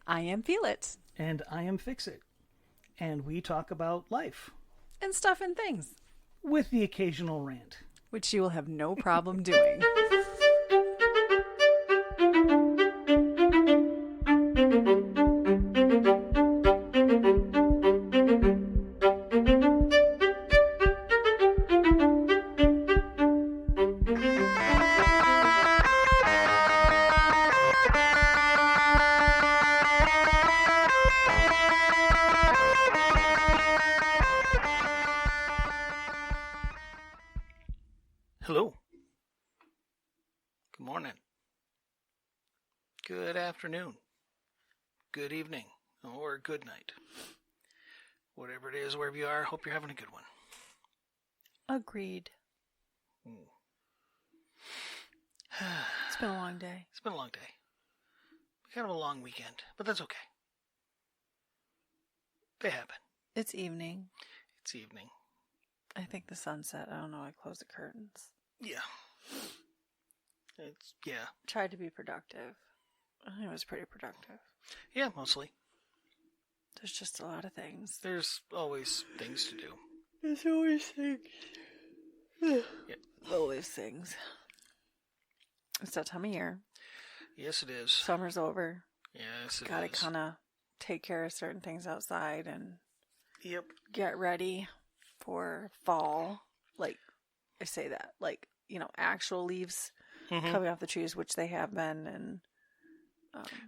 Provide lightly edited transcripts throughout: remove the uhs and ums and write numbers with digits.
I am Feel It. And I am Fix It. And we talk about life. And stuff and things. With the occasional rant. Which you will have no problem doing. Hello. Good morning. Good afternoon. Good evening. Or good night. Whatever it is, wherever you are, hope you're having a good one. Agreed. It's been a long day. It's been a long day. Kind of a long weekend, but that's okay. They happen. It's evening. It's evening. I think the sunset. I don't know. I closed the curtains. Yeah. Yeah. Tried to be productive. I think it was pretty productive. Yeah, mostly. There's just a lot of things. There's always things to do. There's always things. Yeah. Always things. It's that time of year. Yes, it is. Summer's over. Yes, it Gotta is. kind of take care of certain things outside and Yep. get ready for fall. Like, I say that. Like, actual leaves coming off the trees, which they have been. And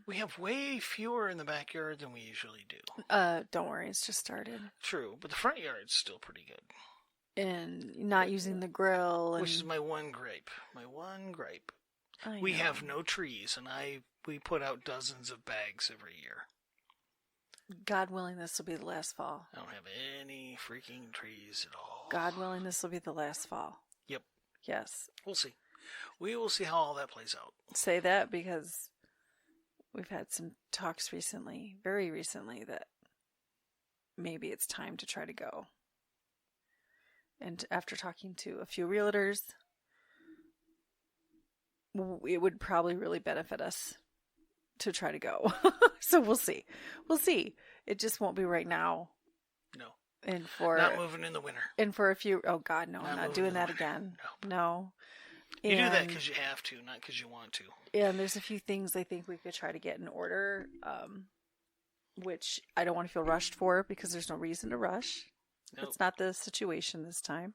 we have way fewer in the backyard than we usually do. don't worry. It's just started. True, but the front yard's still pretty good. And not using the grill. And... Which is my one gripe. My one gripe. I We know. have no trees, and we put out dozens of bags every year. God willing, this will be the last fall. I don't have any freaking trees at all. God willing, this will be the last fall. Yep. Yes. We'll see. We will see how all that plays out. Say that because we've had some talks recently, very recently, that maybe it's time to try to go. And after talking to a few realtors, it would probably really benefit us to try to go. So we'll see. We'll see. It just won't be right now. No. And for Not moving in the winter. And for a few, oh God, no, Not I'm not moving doing in the that winter. again. No. No. You do that because you have to, not because you want to. And there's a few things I think we could try to get in order, which I don't want to feel rushed for because there's no reason to rush. Nope. It's not the situation this time.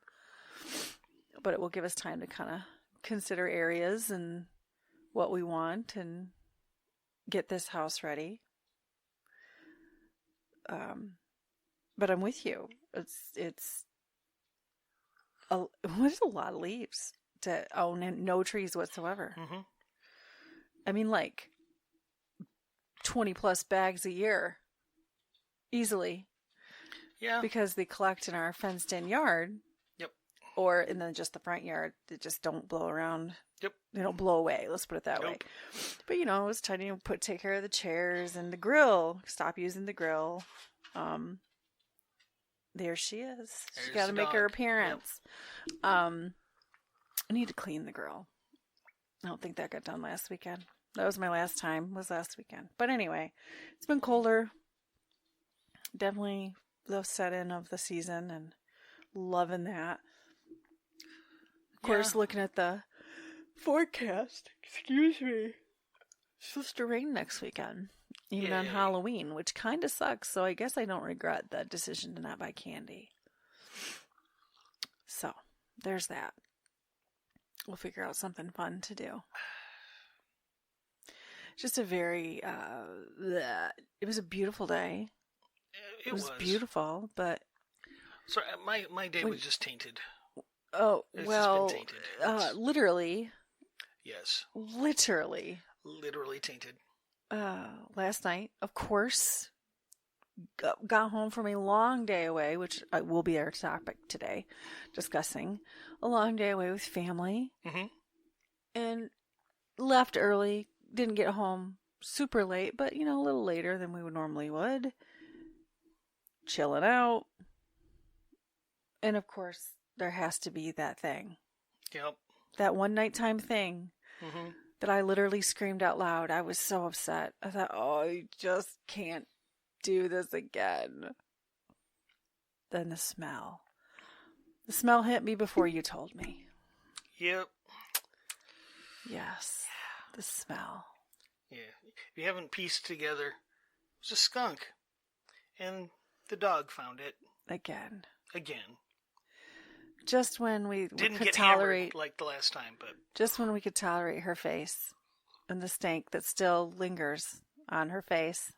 But it will give us time to kind of consider areas and what we want and get this house ready. But I'm with you. It's a lot of leaves to own and no trees whatsoever. Mm-hmm. I mean, like 20 plus bags a year, easily. Yeah. Because they collect in our fenced-in yard. Yep. Or in just the front yard. They just don't blow around. Yep. They don't blow away. Let's put it that way. But it's time to take care of the chairs and the grill. Stop using the grill. There she is. She's got to make her appearance. Yep. I need to clean the grill. I don't think that got done last weekend. That was my last time. Was last weekend. But anyway, it's been colder. Definitely the set-in of the season and loving that. Of course, looking at the forecast. Excuse me. It's supposed to rain next weekend. Even on Halloween, which kind of sucks. So I guess I don't regret that decision to not buy candy. So, there's that. We'll figure out something fun to do. Just a very, it was a beautiful day. It was beautiful, but... Sorry, my day was just tainted. Oh, It's well, just been tainted. Literally. Yes. Literally tainted. Last night, of course, got home from a long day away, which will be our topic today, discussing a long day away with family, and left early, didn't get home super late, but, a little later than we would normally would, chilling out, and of course, there has to be that thing. Yep. That one nighttime thing that I literally screamed out loud. I was so upset. I thought, oh, I just can't do this again. Then the smell. The smell hit me before you told me. Yep. Yes. The smell. Yeah. If you haven't pieced together, it was a skunk. And the dog found it. Again. Just when we Didn't could get tolerate, hammered like the last time, but just when we could tolerate her face and the stank that still lingers on her face,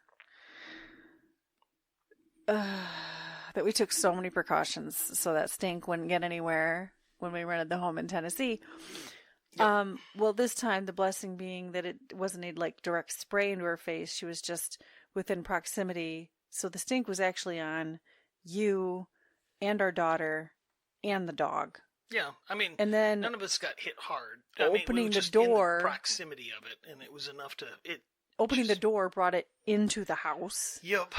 that we took so many precautions so that stink wouldn't get anywhere when we rented the home in Tennessee. Yep. Well, this time the blessing being that it wasn't a like direct spray into her face. She was just within proximity, so the stink was actually on you and our daughter and the dog. Yeah, I mean, and then none of us got hit hard. Opening the door, in the proximity of it, and it was enough to opening the door brought it into the house. Yep.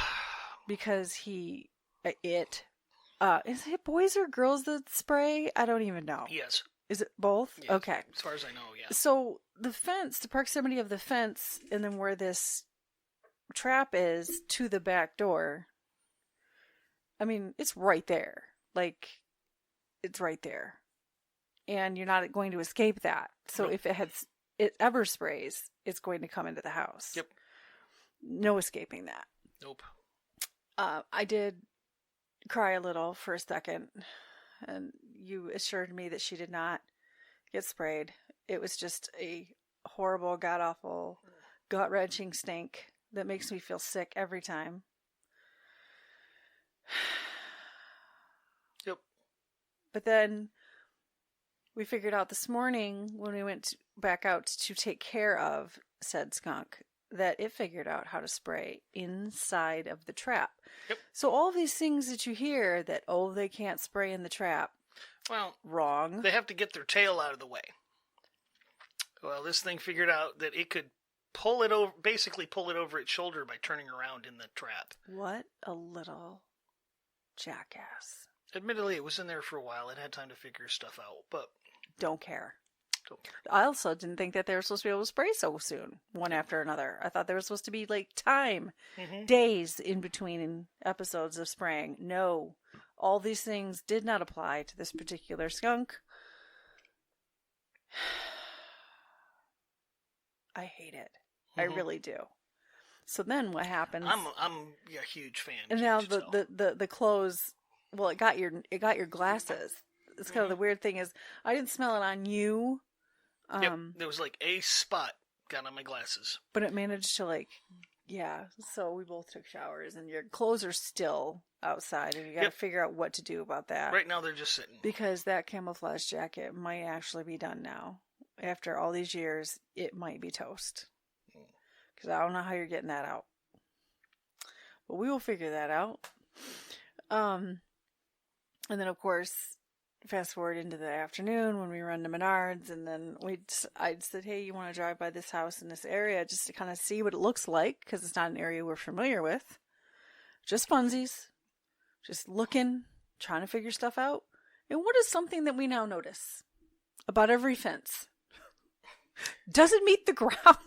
Because is it boys or girls that spray? I don't even know. Yes. Is it both? Yes. Okay. As far as I know, yeah. So the fence, the proximity of the fence, and then where this trap is to the back door. I mean, it's right there. Like, it's right there. And you're not going to escape that. So if it ever sprays, it's going to come into the house. Yep. No escaping that. Nope. I did cry a little for a second, and you assured me that she did not get sprayed. It was just a horrible, god-awful, gut-wrenching stink that makes me feel sick every time. Yep. But then we figured out this morning when we went back out to take care of said skunk that it figured out how to spray inside of the trap. Yep. So all of these things that you hear that, they can't spray in the trap. Well, wrong. They have to get their tail out of the way. Well, this thing figured out that it could basically pull it over its shoulder by turning around in the trap. What a little jackass. Admittedly, it was in there for a while. It had time to figure stuff out, but don't care. Don't care. I also didn't think that they were supposed to be able to spray so soon, one after another. I thought there was supposed to be like time, days in between episodes of spraying. No, all these things did not apply to this particular skunk. I hate it. I really do. So then what happens? I'm a huge fan. And now the clothes. Well, it got your glasses. It's kind of the weird thing is I didn't smell it on you. Yep, there was like a spot got on my glasses. But it managed to so we both took showers and your clothes are still outside and you got to figure out what to do about that. Right now they're just sitting. Because that camouflage jacket might actually be done now. After all these years, it might be toast. Because I don't know how you're getting that out. But we will figure that out. And then of course, fast forward into the afternoon when we run to Menards, and then I said, hey, you want to drive by this house in this area just to kind of see what it looks like, because it's not an area we're familiar with. Just funsies. Just looking, trying to figure stuff out. And what is something that we now notice about every fence? Doesn't meet the ground.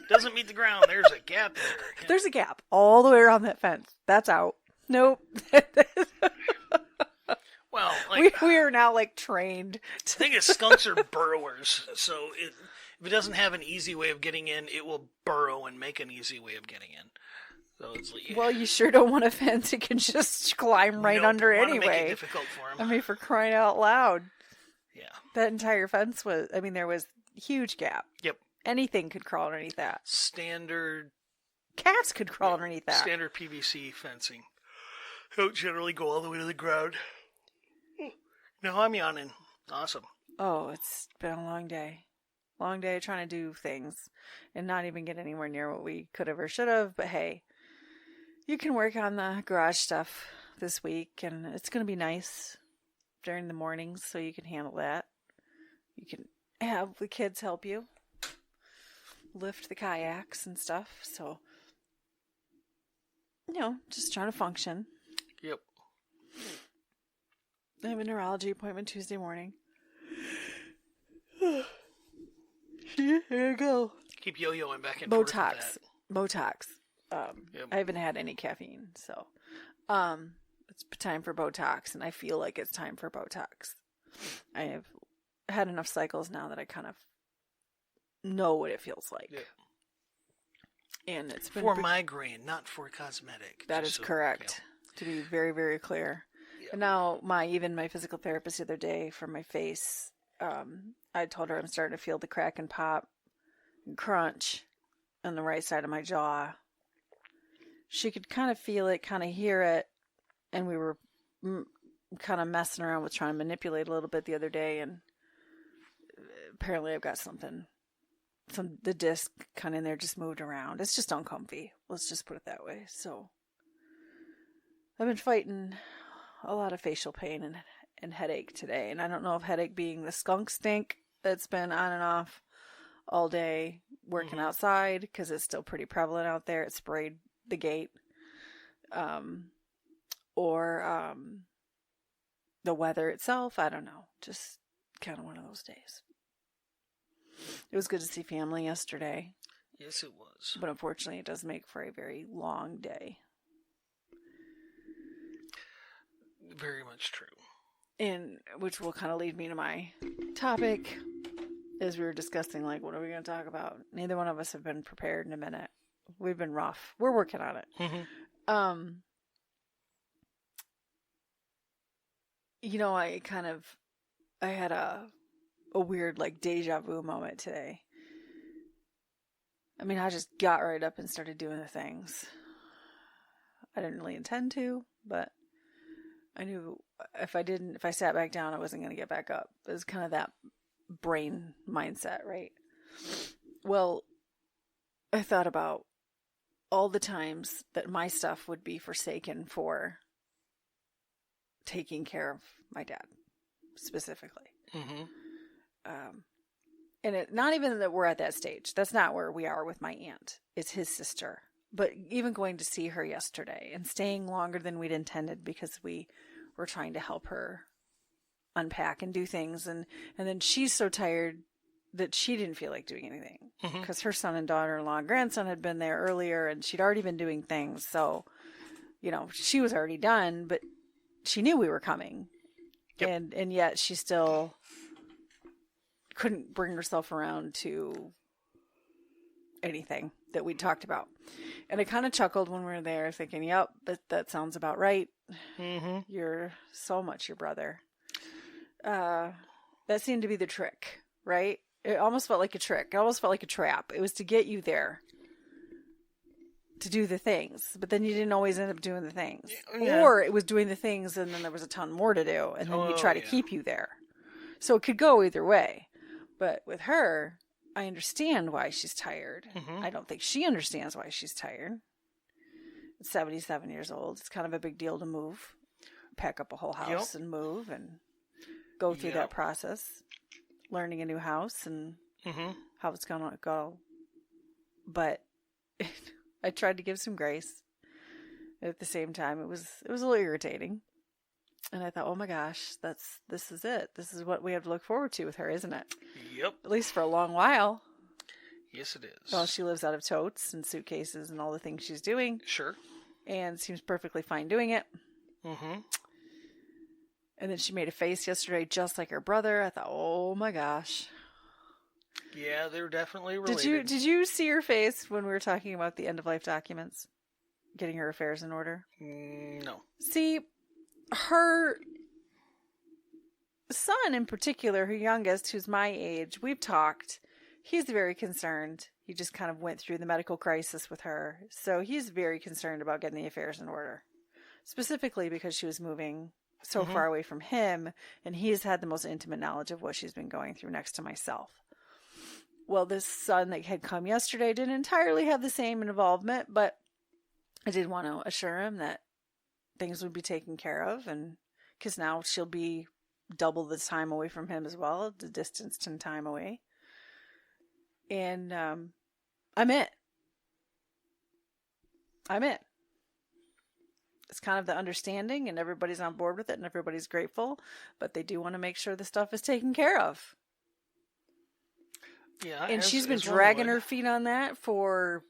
Doesn't meet the ground. There's a gap there. Yeah. There's a gap all the way around that fence. That's out. Nope. Well, we are now trained. The thing is, skunks are burrowers, so if it doesn't have an easy way of getting in, it will burrow and make an easy way of getting in. So it's well, you sure don't want a fence it can just climb right under anyway. Make it difficult for him. I mean, for crying out loud. Yeah. That entire fence there was a huge gap. Yep. Anything could crawl underneath that. Standard. Cats could crawl underneath that. Standard PVC fencing. Don't generally go all the way to the ground. No, I'm yawning. Awesome. Oh, it's been a long day. Long day trying to do things and not even get anywhere near what we could have or should have. But hey, you can work on the garage stuff this week, and it's going to be nice during the mornings so you can handle that. You can have the kids help you lift the kayaks and stuff. So, just trying to function. Yep. I have a neurology appointment Tuesday morning. Here you go. Keep yo-yoing back and forth with that. Botox. Yep. I haven't had any caffeine, so it's time for Botox, and I feel like it's time for Botox. I have had enough cycles now that I kind of know what it feels like. Yep. And it's been for migraine, not for cosmetic. That is correct. To be very, very clear. Yep. And now my physical therapist the other day for my face, I told her I'm starting to feel the crack and pop and crunch on the right side of my jaw. She could kind of feel it, kind of hear it, and we were kind of messing around with trying to manipulate a little bit the other day, and apparently I've got the disc kind of in there just moved around. It's just uncomfy. Let's just put it that way. So I've been fighting a lot of facial pain and headache today, and I don't know if headache being the skunk stink that's been on and off all day working outside, because it's still pretty prevalent out there. It sprayed the gate. Or the weather itself. I don't know. Just kind of one of those days. It was good to see family yesterday. Yes, it was. But unfortunately, it does make for a very long day. Very much true. And which will kind of lead me to my topic, as we were discussing, like, what are we going to talk about? Neither one of us have been prepared in a minute. We've been rough. We're working on it. Mm-hmm. You know, I had a weird, like, deja vu moment today. I mean, I just got right up and started doing the things. I didn't really intend to, but I knew if I sat back down, I wasn't going to get back up. It was kind of that brain mindset, right? Well, I thought about all the times that my stuff would be forsaken for taking care of my dad, specifically. Mm-hmm. And not even that we're at that stage. That's not where we are with my aunt. It's his sister. But even going to see her yesterday and staying longer than we'd intended because we were trying to help her unpack and do things. And then she's so tired that she didn't feel like doing anything because her son and daughter-in-law and grandson had been there earlier and she'd already been doing things. So, you know, she was already done, but she knew we were coming. Yep. And yet she still couldn't bring herself around to anything that we talked about. And I kind of chuckled when we were there thinking, yep, that sounds about right. Mm-hmm. You're so much your brother. That seemed to be the trick, right? It almost felt like a trick. It almost felt like a trap. It was to get you there to do the things, but then you didn't always end up doing the things. Yeah. Or it was doing the things and then there was a ton more to do and then we try to keep you there. So it could go either way. But with her, I understand why she's tired. I don't think she understands why she's tired. At 77 years old, it's kind of a big deal to move, pack up a whole house and move and go through that process, learning a new house and how it's going to go. But I tried to give some grace. At the same time, it was a little irritating. And I thought, oh my gosh, this is it. This is what we have to look forward to with her, isn't it? Yep. At least for a long while. Yes, it is. Well, she lives out of totes and suitcases and all the things she's doing. Sure. And seems perfectly fine doing it. Mm-hmm. And then she made a face yesterday just like her brother. I thought, oh my gosh. Yeah, they're definitely related. Did you see her face when we were talking about the end-of-life documents? Getting her affairs in order? No. See, her son in particular, her youngest, who's my age, we've talked. He's very concerned. He just kind of went through the medical crisis with her. So he's very concerned about getting the affairs in order. Specifically because she was moving so far away from him, and he's had the most intimate knowledge of what she's been going through next to myself. Well, this son that had come yesterday didn't entirely have the same involvement, but I did want to assure him that things would be taken care of, and because now she'll be double the time away from him as well, the distance and time away. And I'm in. It's kind of the understanding, and everybody's on board with it, and everybody's grateful, but they do want to make sure the stuff is taken care of. Yeah, And she's been as one dragging would. her feet on that for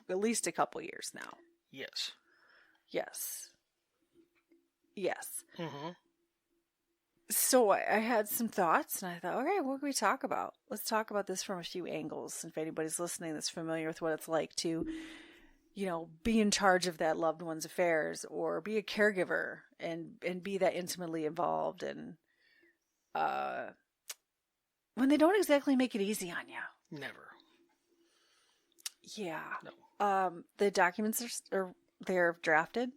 at least a couple years now. Yes. Yes. Yes. Mm-hmm. So I had some thoughts, and I thought, okay, what can we talk about? Let's talk about this from a few angles. If anybody's listening that's familiar with what it's like to, be in charge of that loved one's affairs, or be a caregiver and be that intimately involved, and when they don't exactly make it easy on you. Never. Yeah. No. The documents they're drafted.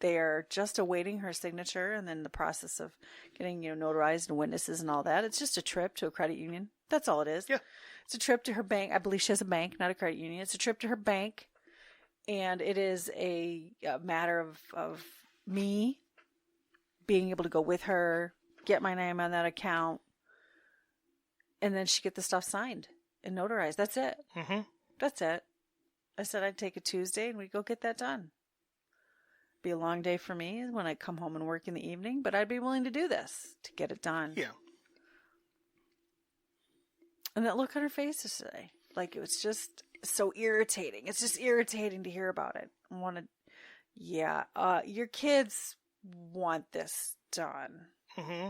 They are just awaiting her signature, and then the process of getting, notarized and witnesses and all that. It's just a trip to a credit union. That's all it is. Yeah. It's a trip to her bank. I believe she has a bank, not a credit union. It's a trip to her bank, and it is a matter of me being able to go with her, get my name on that account, and then she get the stuff signed and notarized. That's it. Mm-hmm. That's it. I said I'd take a Tuesday and we'd go get that done. Be a long day for me when I come home and work in the evening, but I'd be willing to do this to get it done. Yeah. And that look on her face today, like it was just so irritating. It's just irritating to hear about it. Your kids want this done. Mm-hmm.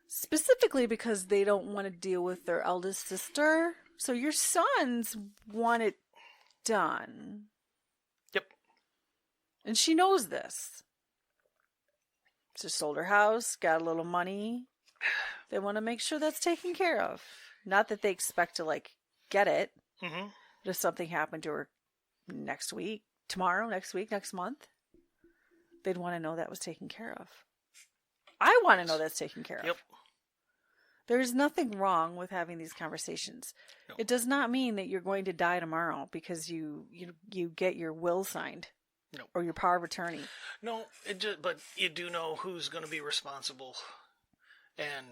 Specifically because they don't want to deal with their eldest sister. So your sons want it done. Yep. And she knows this. Just sold her house, got a little money. They want to make sure that's taken care of. Not that they expect to, get it. Mm-hmm. But if something happened to her next week, tomorrow, next week, next month, they'd want to know that was taken care of. I want to know that's taken care of. Yep. There's nothing wrong with having these conversations. No. It does not mean that you're going to die tomorrow because you get your will signed. No. Or your power of attorney. No, but you do know who's going to be responsible and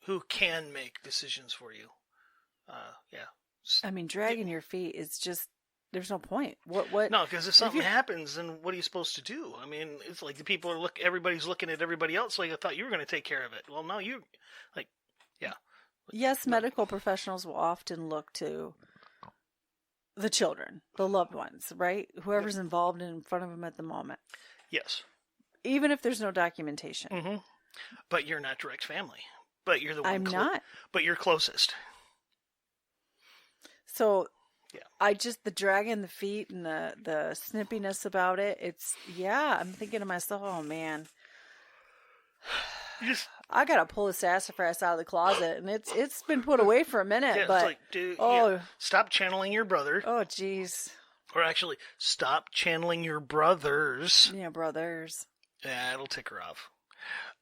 who can make decisions for you. Yeah. I mean, dragging your feet is just, there's no point. What? No, because if something happens, then what are you supposed to do? I mean, it's like the people are everybody's looking at everybody else like I thought you were going to take care of it. Well, no, yeah. Yes, medical professionals will often look to the children, the loved ones, right? Whoever's involved in front of them at the moment. Yes. Even if there's no documentation. Mm-hmm. But you're not direct family. But you're the one. I'm not. But you're closest. So, yeah. the dragging the feet and the snippiness about it, I'm thinking to myself, oh man. I gotta pull the sassafras out of the closet, and it's been put away for a minute. Yeah, but it's like, dude, stop channeling your brother. Oh, jeez. Or actually, stop channeling your brothers. Yeah, brothers. Yeah, it'll tick her off.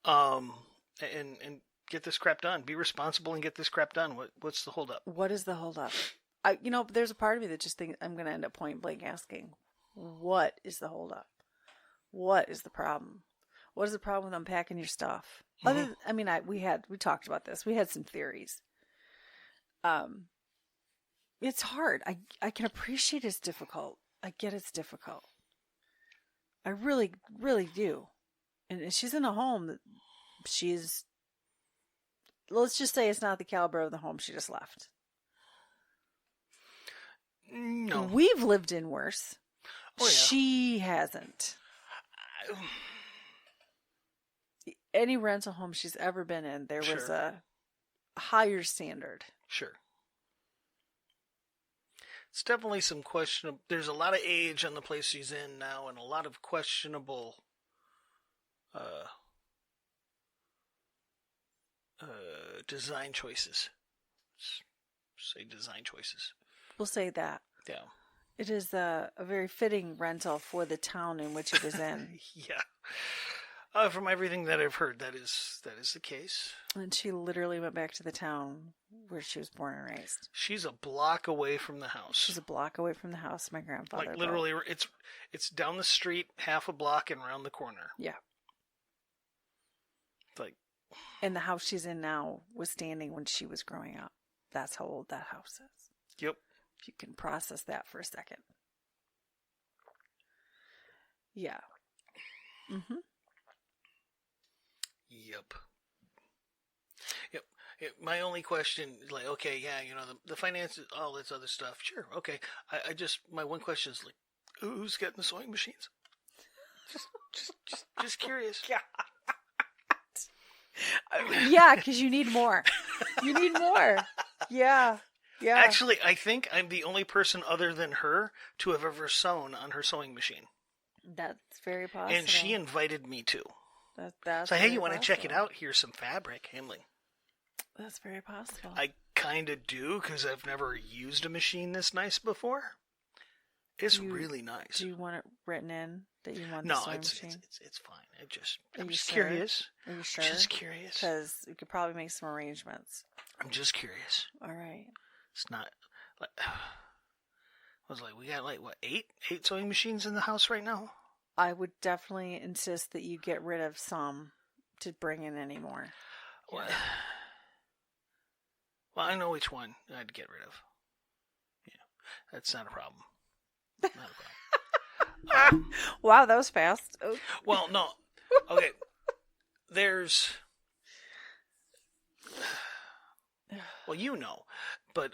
And get this crap done. Be responsible and get this crap done. What's the holdup? What is the holdup? There's a part of me that just thinks I'm gonna end up point blank asking, what is the holdup? What is the problem? What is the problem with unpacking your stuff? Mm-hmm. We talked about this. We had some theories. It's hard. I can appreciate it's difficult. I get it's difficult. I really, really do. And she's in a home that let's just say it's not the caliber of the home she just left. No. We've lived in worse. Oh, yeah. She hasn't. Any rental home she's ever been in, there was a higher standard. Sure. It's definitely some questionable. There's a lot of age on the place she's in now, and a lot of questionable design choices. Say design choices. We'll say that. Yeah. It is a very fitting rental for the town in which it was in. Yeah. From everything that I've heard, that is the case. And she literally went back to the town where she was born and raised. She's a block away from the house. She's a block away from the house my grandfather Like literally, it's down the street, half a block, and around the corner. Yeah. Like. And the house she's in now was standing when she was growing up. That's how old that house is. Yep. If you can process that for a second. Yeah. Mm-hmm. Yep. My only question, like, okay, yeah, the finances, all this other stuff. Sure, okay. My one question is like, who's getting the sewing machines? Just curious. Yeah, because you need more. You need more. Yeah. Yeah. Actually, I think I'm the only person other than her to have ever sewn on her sewing machine. That's very possible. And she invited me to. That's so, hey, you want to check it out? Here's some fabric. I'm like, that's very possible. I kind of do, because I've never used a machine this nice before. It's really nice. Do you want it written in that you want the sewing machine? No, it's fine. I'm just sure? curious. Are you sure? Just curious. Because we could probably make some arrangements. I'm just curious. All right. It's not like we got like what, eight sewing machines in the house right now. I would definitely insist that you get rid of some to bring in any more. Well, I know which one I'd get rid of. Yeah, that's not a problem. Not a problem. Wow, that was fast. Oh. Well, no. Okay. There's. Well, but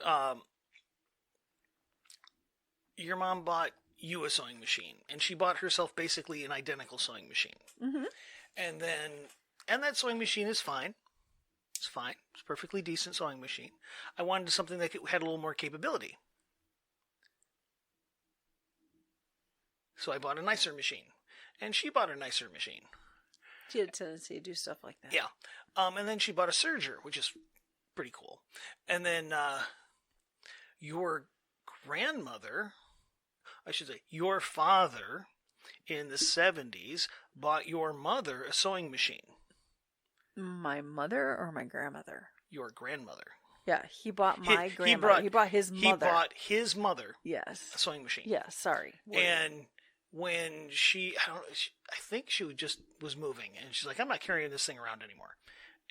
your mom bought you a sewing machine, and she bought herself basically an identical sewing machine. Mm-hmm. And that sewing machine is fine. It's fine. It's a perfectly decent sewing machine. I wanted something that had a little more capability. So I bought a nicer machine. And she bought a nicer machine. She had a tendency to do stuff like that. Yeah. And then she bought a serger, which is pretty cool. And then your grandmother, I should say, your father in the 70s bought your mother a sewing machine. My mother or my grandmother? Your grandmother. Yeah, he bought my grandmother. He bought his mother. He bought his mother. Yes. A sewing machine. Yeah, sorry. And when I think she just was moving, and she's like, I'm not carrying this thing around anymore.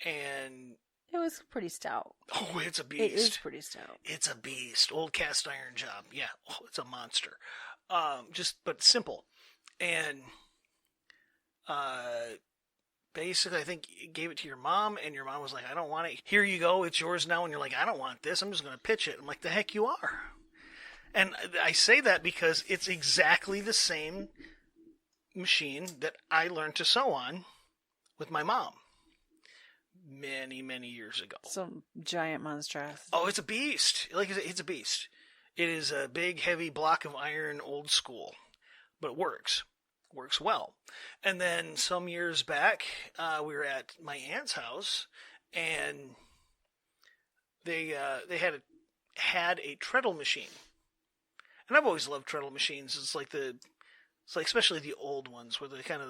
And it was pretty stout. Oh, it's a beast. It is pretty stout. It's a beast. Old cast iron job. Yeah. Oh, it's a monster. But simple. And basically, I think you gave it to your mom, and your mom was like, I don't want it. Here you go. It's yours now. And you're like, I don't want this. I'm just going to pitch it. I'm like, the heck you are. And I say that because it's exactly the same machine that I learned to sew on with my mom many, many years ago. Some giant monstrosity. Oh, it's a beast. It's a beast. It is a big, heavy block of iron, old school. But it works. Works well. And then some years back, we were at my aunt's house, and they had a treadle machine. And I've always loved treadle machines. It's like especially the old ones, where they're kind of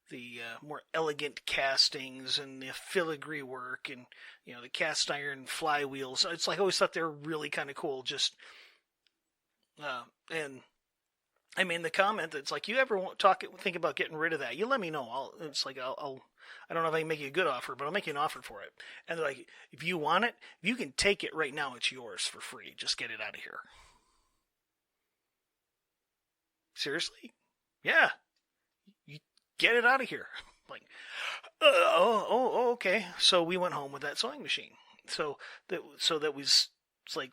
the more elegant castings and the filigree work, and the cast iron flywheels. It's like I always thought they were really kind of cool. And I made the comment that it's like, you ever think about getting rid of that, you let me know. I don't know if I can make you a good offer, but I'll make you an offer for it. And they're like, if you want it, if you can take it right now, it's yours for free. Just get it out of here. Seriously? Yeah. You get it out of here. Like, okay. So we went home with that sewing machine. So that was, it's like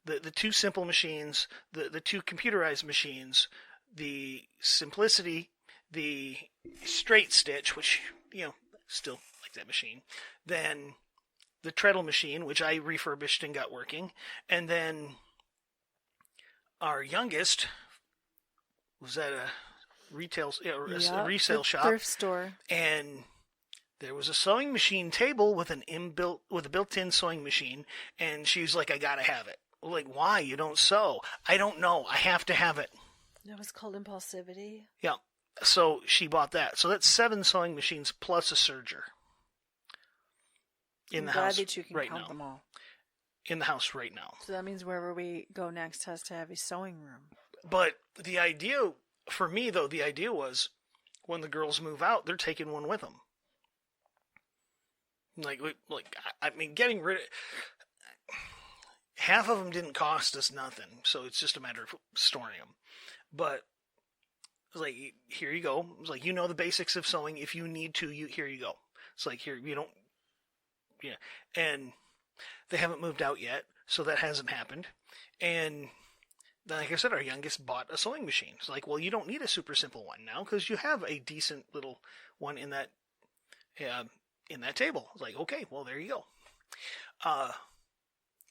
the two simple machines, the two computerized machines, the simplicity, the straight stitch, which, still like that machine. Then the treadle machine, which I refurbished and got working. And then our youngest was at a a resale shop, thrift store, and there was a sewing machine table with a built-in sewing machine, and she's like, I gotta have it. Like, why? You don't sew? I don't know. I have to have it. That was called impulsivity. Yeah. So she bought that. So that's 7 sewing machines plus a serger in the house. Glad that you can right count now. them all. In the house right now. So that means wherever we go next has to have a sewing room. But the idea, for me though, was when the girls move out, they're taking one with them. I mean, getting rid of half of them didn't cost us nothing, so it's just a matter of storing them. But it's like, here you go. It's like, the basics of sewing. If you need to, here you go. It's like, here, you yeah, and they haven't moved out yet, so that hasn't happened. And then, like I said, our youngest bought a sewing machine. It's like, well, you don't need a super simple one now because you have a decent little one in that table. It's like, okay, well, there you go.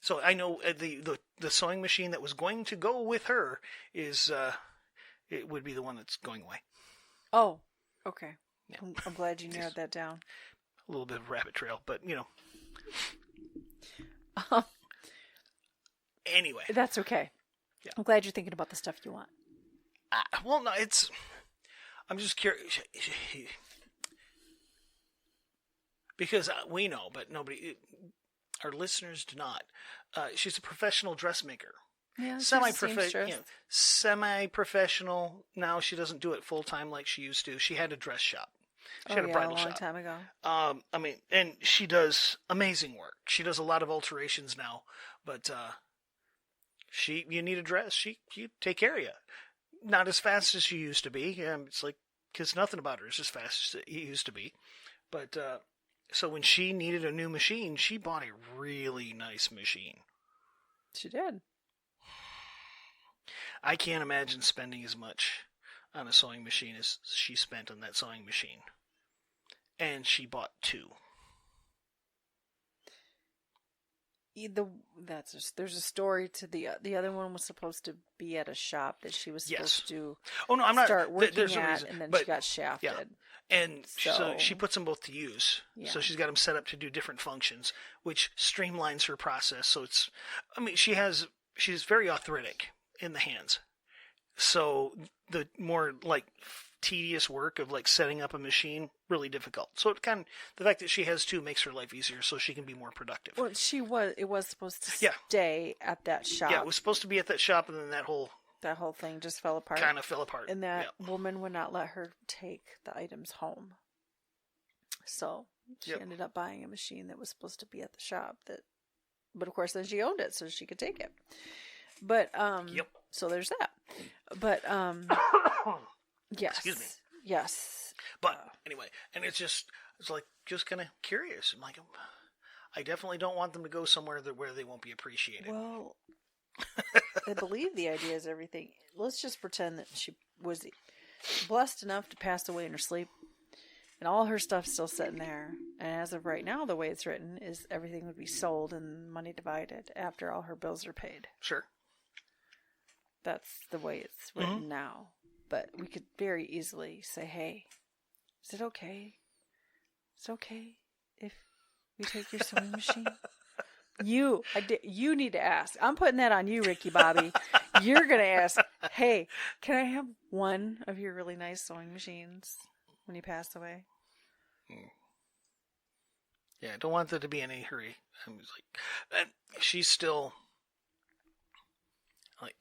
So I know the sewing machine that was going to go with her is it would be the one that's going away. Oh, okay. Yeah. I'm glad you narrowed that down. A little bit of rabbit trail, but Anyway, that's okay. Yeah. I'm glad you're thinking about the stuff you want. Well, no, I'm just curious because we know, but our listeners do not. She's a professional dressmaker. Yeah, semi-professional. Now she doesn't do it full time like she used to. She had a dress shop. She had a bridal shop a long time ago. And she does amazing work. She does a lot of alterations now, but you need a dress, you take care of you. Not as fast as she used to be. It's like, because nothing about her is as fast as it used to be. But so when she needed a new machine, she bought a really nice machine. She did. I can't imagine spending as much on a sewing machine as she spent on that sewing machine. And she bought 2. There's a story to the other one was supposed to be at a shop that she was supposed to start working at, and then she got shafted. Yeah. And so she puts them both to use. Yeah. So she's got them set up to do different functions, which streamlines her process. So she's very arthritic in the hands. So the more like tedious work of like setting up a machine, really difficult. So the fact that she has 2 makes her life easier, so she can be more productive. Well, it was supposed to stay at that shop. Yeah, it was supposed to be at that shop, and then that whole thing just fell apart. Kind of fell apart. And that woman would not let her take the items home. So she ended up buying a machine that was supposed to be at the shop. But of course, then she owned it, so she could take it. But so there's that. But yes. Excuse me. Yes. But anyway, and it's like just kind of curious. I'm like, I definitely don't want them to go somewhere where they won't be appreciated. Well, I believe the idea is everything. Let's just pretend that she was blessed enough to pass away in her sleep, and all her stuff's still sitting there. And as of right now, the way it's written is everything would be sold and money divided after all her bills are paid. Sure. That's the way it's written now. But we could very easily say, hey, is it okay? It's okay if we take your sewing machine? You need to ask. I'm putting that on you, Ricky Bobby. You're going to ask, hey, can I have one of your really nice sewing machines when you pass away? Yeah, I don't want there to be any hurry. I was like, and she's still like,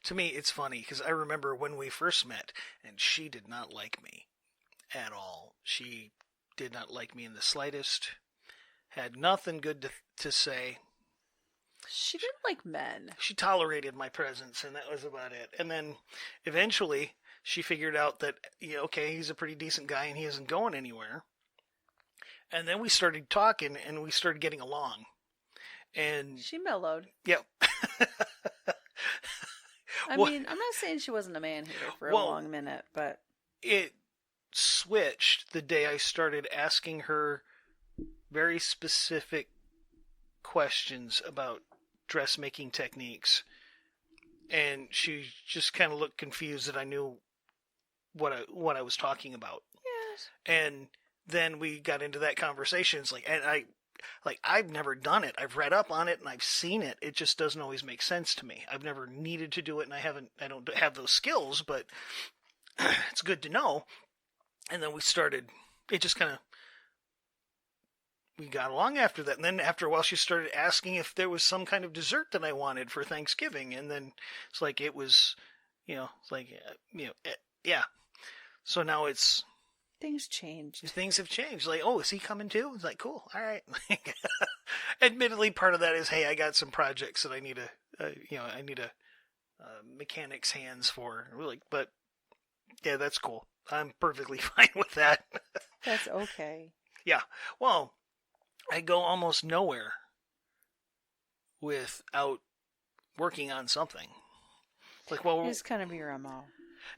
to me, it's funny because I remember when we first met, and she did not like me at all. She did not like me in the slightest. Had nothing good to say. She didn't like men. She tolerated my presence, and that was about it. And then eventually she figured out that, okay, he's a pretty decent guy and he isn't going anywhere. And then we started talking and we started getting along. And she mellowed. Yep. I mean, I'm not saying she wasn't a man hater for a long minute, but it switched the day I started asking her very specific questions about dressmaking techniques, and she just kind of looked confused that I knew what I was talking about. Yes. And then we got into that conversation. It's I've never done it. I've read up on it and I've seen it. It just doesn't always make sense to me. I've never needed to do it, and I don't have those skills, but it's good to know. And then we got along after that. And then after a while, she started asking if there was some kind of dessert that I wanted for Thanksgiving. And then it's like, it was, yeah. So now it's... Things changed. Things have changed. Like, oh, is he coming too? It's like, cool. All right. Admittedly, part of that is, hey, I got some projects that I need a mechanic's hands for. But yeah, that's cool. I'm perfectly fine with that. That's okay. Yeah. Well, I go almost nowhere without working on something. Like, well, It's kind of your MO.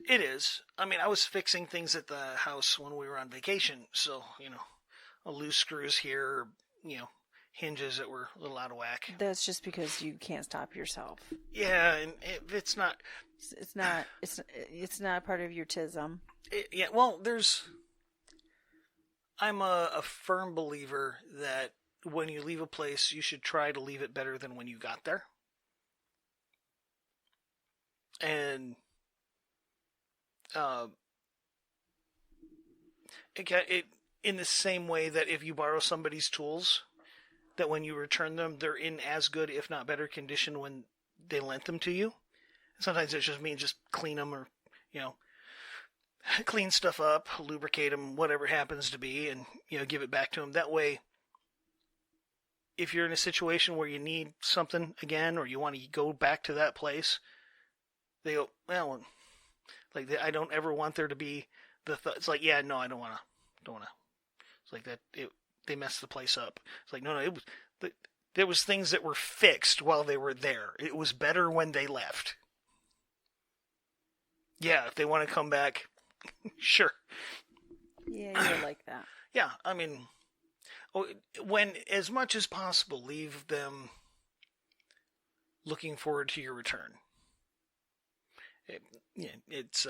it is. I mean, I was fixing things at the house when we were on vacation, so, loose screws here, hinges that were a little out of whack. That's just because you can't stop yourself. Yeah, and it's not... It's not part of your tism. Yeah, well, I'm a firm believer that when you leave a place, you should try to leave it better than when you got there. And it in the same way that if you borrow somebody's tools, that when you return them, they're in as good, if not better, condition when they lent them to you. Sometimes it just means just clean them or, clean stuff up, lubricate them, whatever it happens to be, and, give it back to them. That way, if you're in a situation where you need something again or you want to go back to that place, they go, well, like, I don't ever want there to be it's like, yeah, no, I don't want to. It's like that. They messed the place up. It's like, no, there was things that were fixed while they were there. It was better when they left. Yeah, if they want to come back, sure. Yeah, you're like that. Yeah, I mean, when as much as possible, leave them looking forward to your return. It's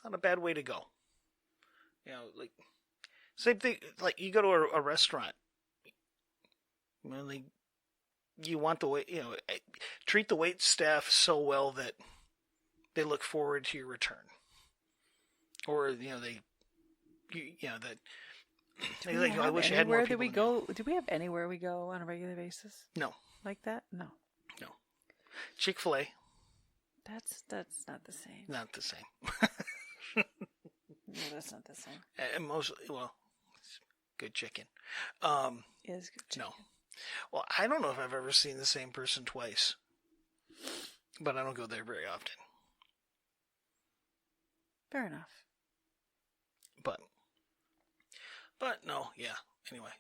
not a bad way to go. Like, same thing. Like, you go to a restaurant. You want the wait. Treat the wait staff so well that they look forward to your return. Or that. I wish I had more people. We go? Do we have anywhere we go on a regular basis? No. Like that? No. Chick-fil-A. That's not the same. Not the same. No, that's not the same. And mostly, it's good chicken. It is good chicken. No. Well, I don't know if I've ever seen the same person twice. But I don't go there very often. Fair enough. But no, yeah. Anyway.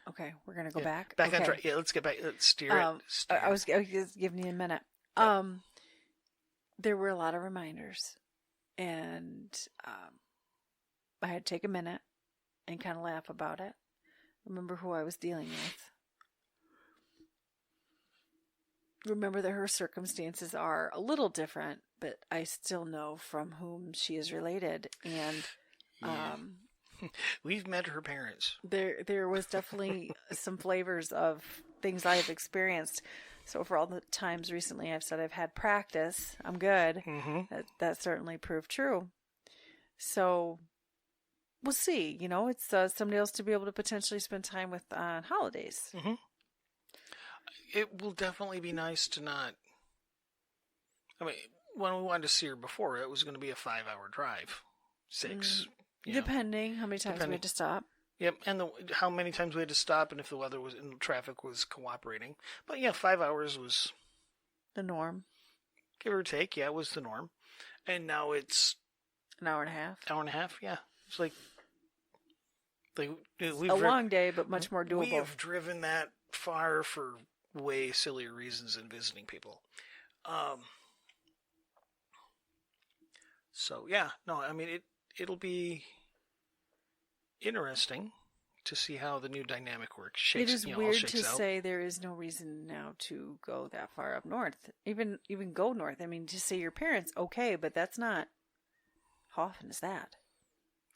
Okay, we're gonna go back. Back on track. Yeah, let's get back. Let's steer it. I was just giving you a minute. Yep. There were a lot of reminders, and I had to take a minute and kind of laugh about it. Remember who I was dealing with. Remember that her circumstances are a little different, but I still know from whom she is related, and we've met her parents. There was definitely some flavors of things I have experienced. So for all the times recently I've said I've had practice, I'm good. Mm-hmm. That certainly proved true. So we'll see. It's somebody else to be able to potentially spend time with on holidays. Mm-hmm. It will definitely be nice to not... I mean, when we wanted to see her before, it was going to be a 5-hour drive. 6. Depending how many times we had to stop. Yep, and how many times we had to stop, and if the weather and traffic was cooperating. But yeah, 5 hours was the norm. Give or take, yeah, it was the norm. And now it's an hour and a half. Hour and a half, yeah. It's like a long day, but much more doable. We have driven that far for way sillier reasons than visiting people. So yeah, no, I mean it'll be interesting to see how the new dynamic works. It is weird to say there is no reason now to go that far up north. Even go north. I mean, to say your parents, okay, but that's not. How often is that?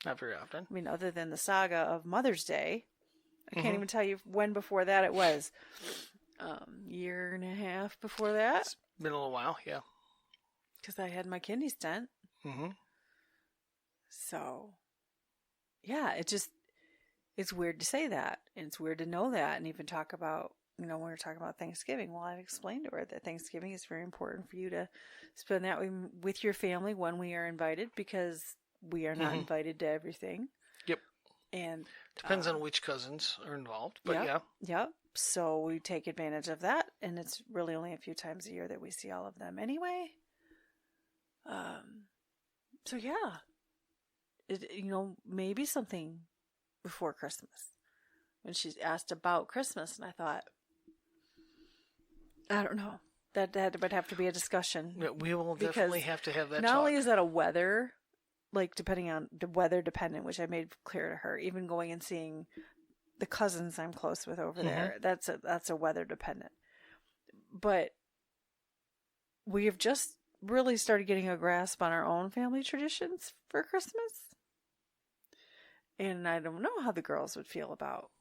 Not very often. I mean, other than the saga of Mother's Day, I can't even tell you when before that it was. Year and a half before that. It's been a little while, yeah. Because I had my kidney stent. Mm-hmm. So, yeah, it's weird to say that. And it's weird to know that and even talk about, when we were talking about Thanksgiving. Well, I've explained to her that Thanksgiving is very important for you to spend that with your family when we are invited, because we are not invited to everything. Yep. And depends on which cousins are involved, but yeah. Yep. So we take advantage of that, and it's really only a few times a year that we see all of them anyway. So yeah, maybe something before Christmas. When she asked about Christmas, and I thought, I don't know. That would have to be a discussion. Yeah, we will definitely have to have that not talk. only is that a weather, like depending on the weather dependent, which I made clear to her, even going and seeing the cousins I'm close with over there, that's a weather dependent. But we have just really started getting a grasp on our own family traditions for Christmas. And I don't know how the girls would feel about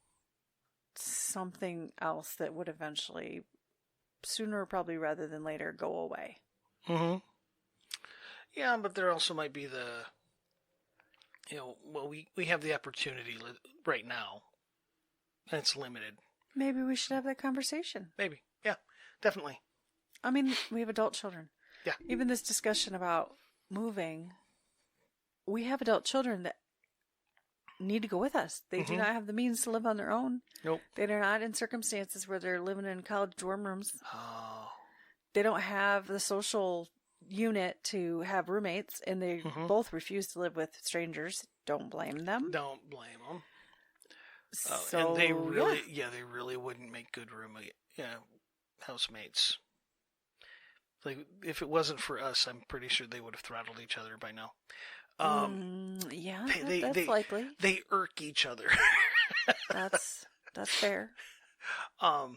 something else that would eventually, sooner probably rather than later, go away. Mm-hmm. Yeah, but there also might be we have the opportunity right now. And it's limited. Maybe we should have that conversation. Maybe. Yeah, definitely. I mean, we have adult children. Yeah. Even this discussion about moving, we have adult children that need to go with us. They do not have the means to live on their own. Nope. They are not in circumstances where they're living in college dorm rooms. Oh. They don't have the social unit to have roommates, and they both refuse to live with strangers. Don't blame them. Don't blame them. So, and they really wouldn't make good housemates. Like, if it wasn't for us, I'm pretty sure they would have throttled each other by now. That's likely. They irk each other. That's fair. Sorry,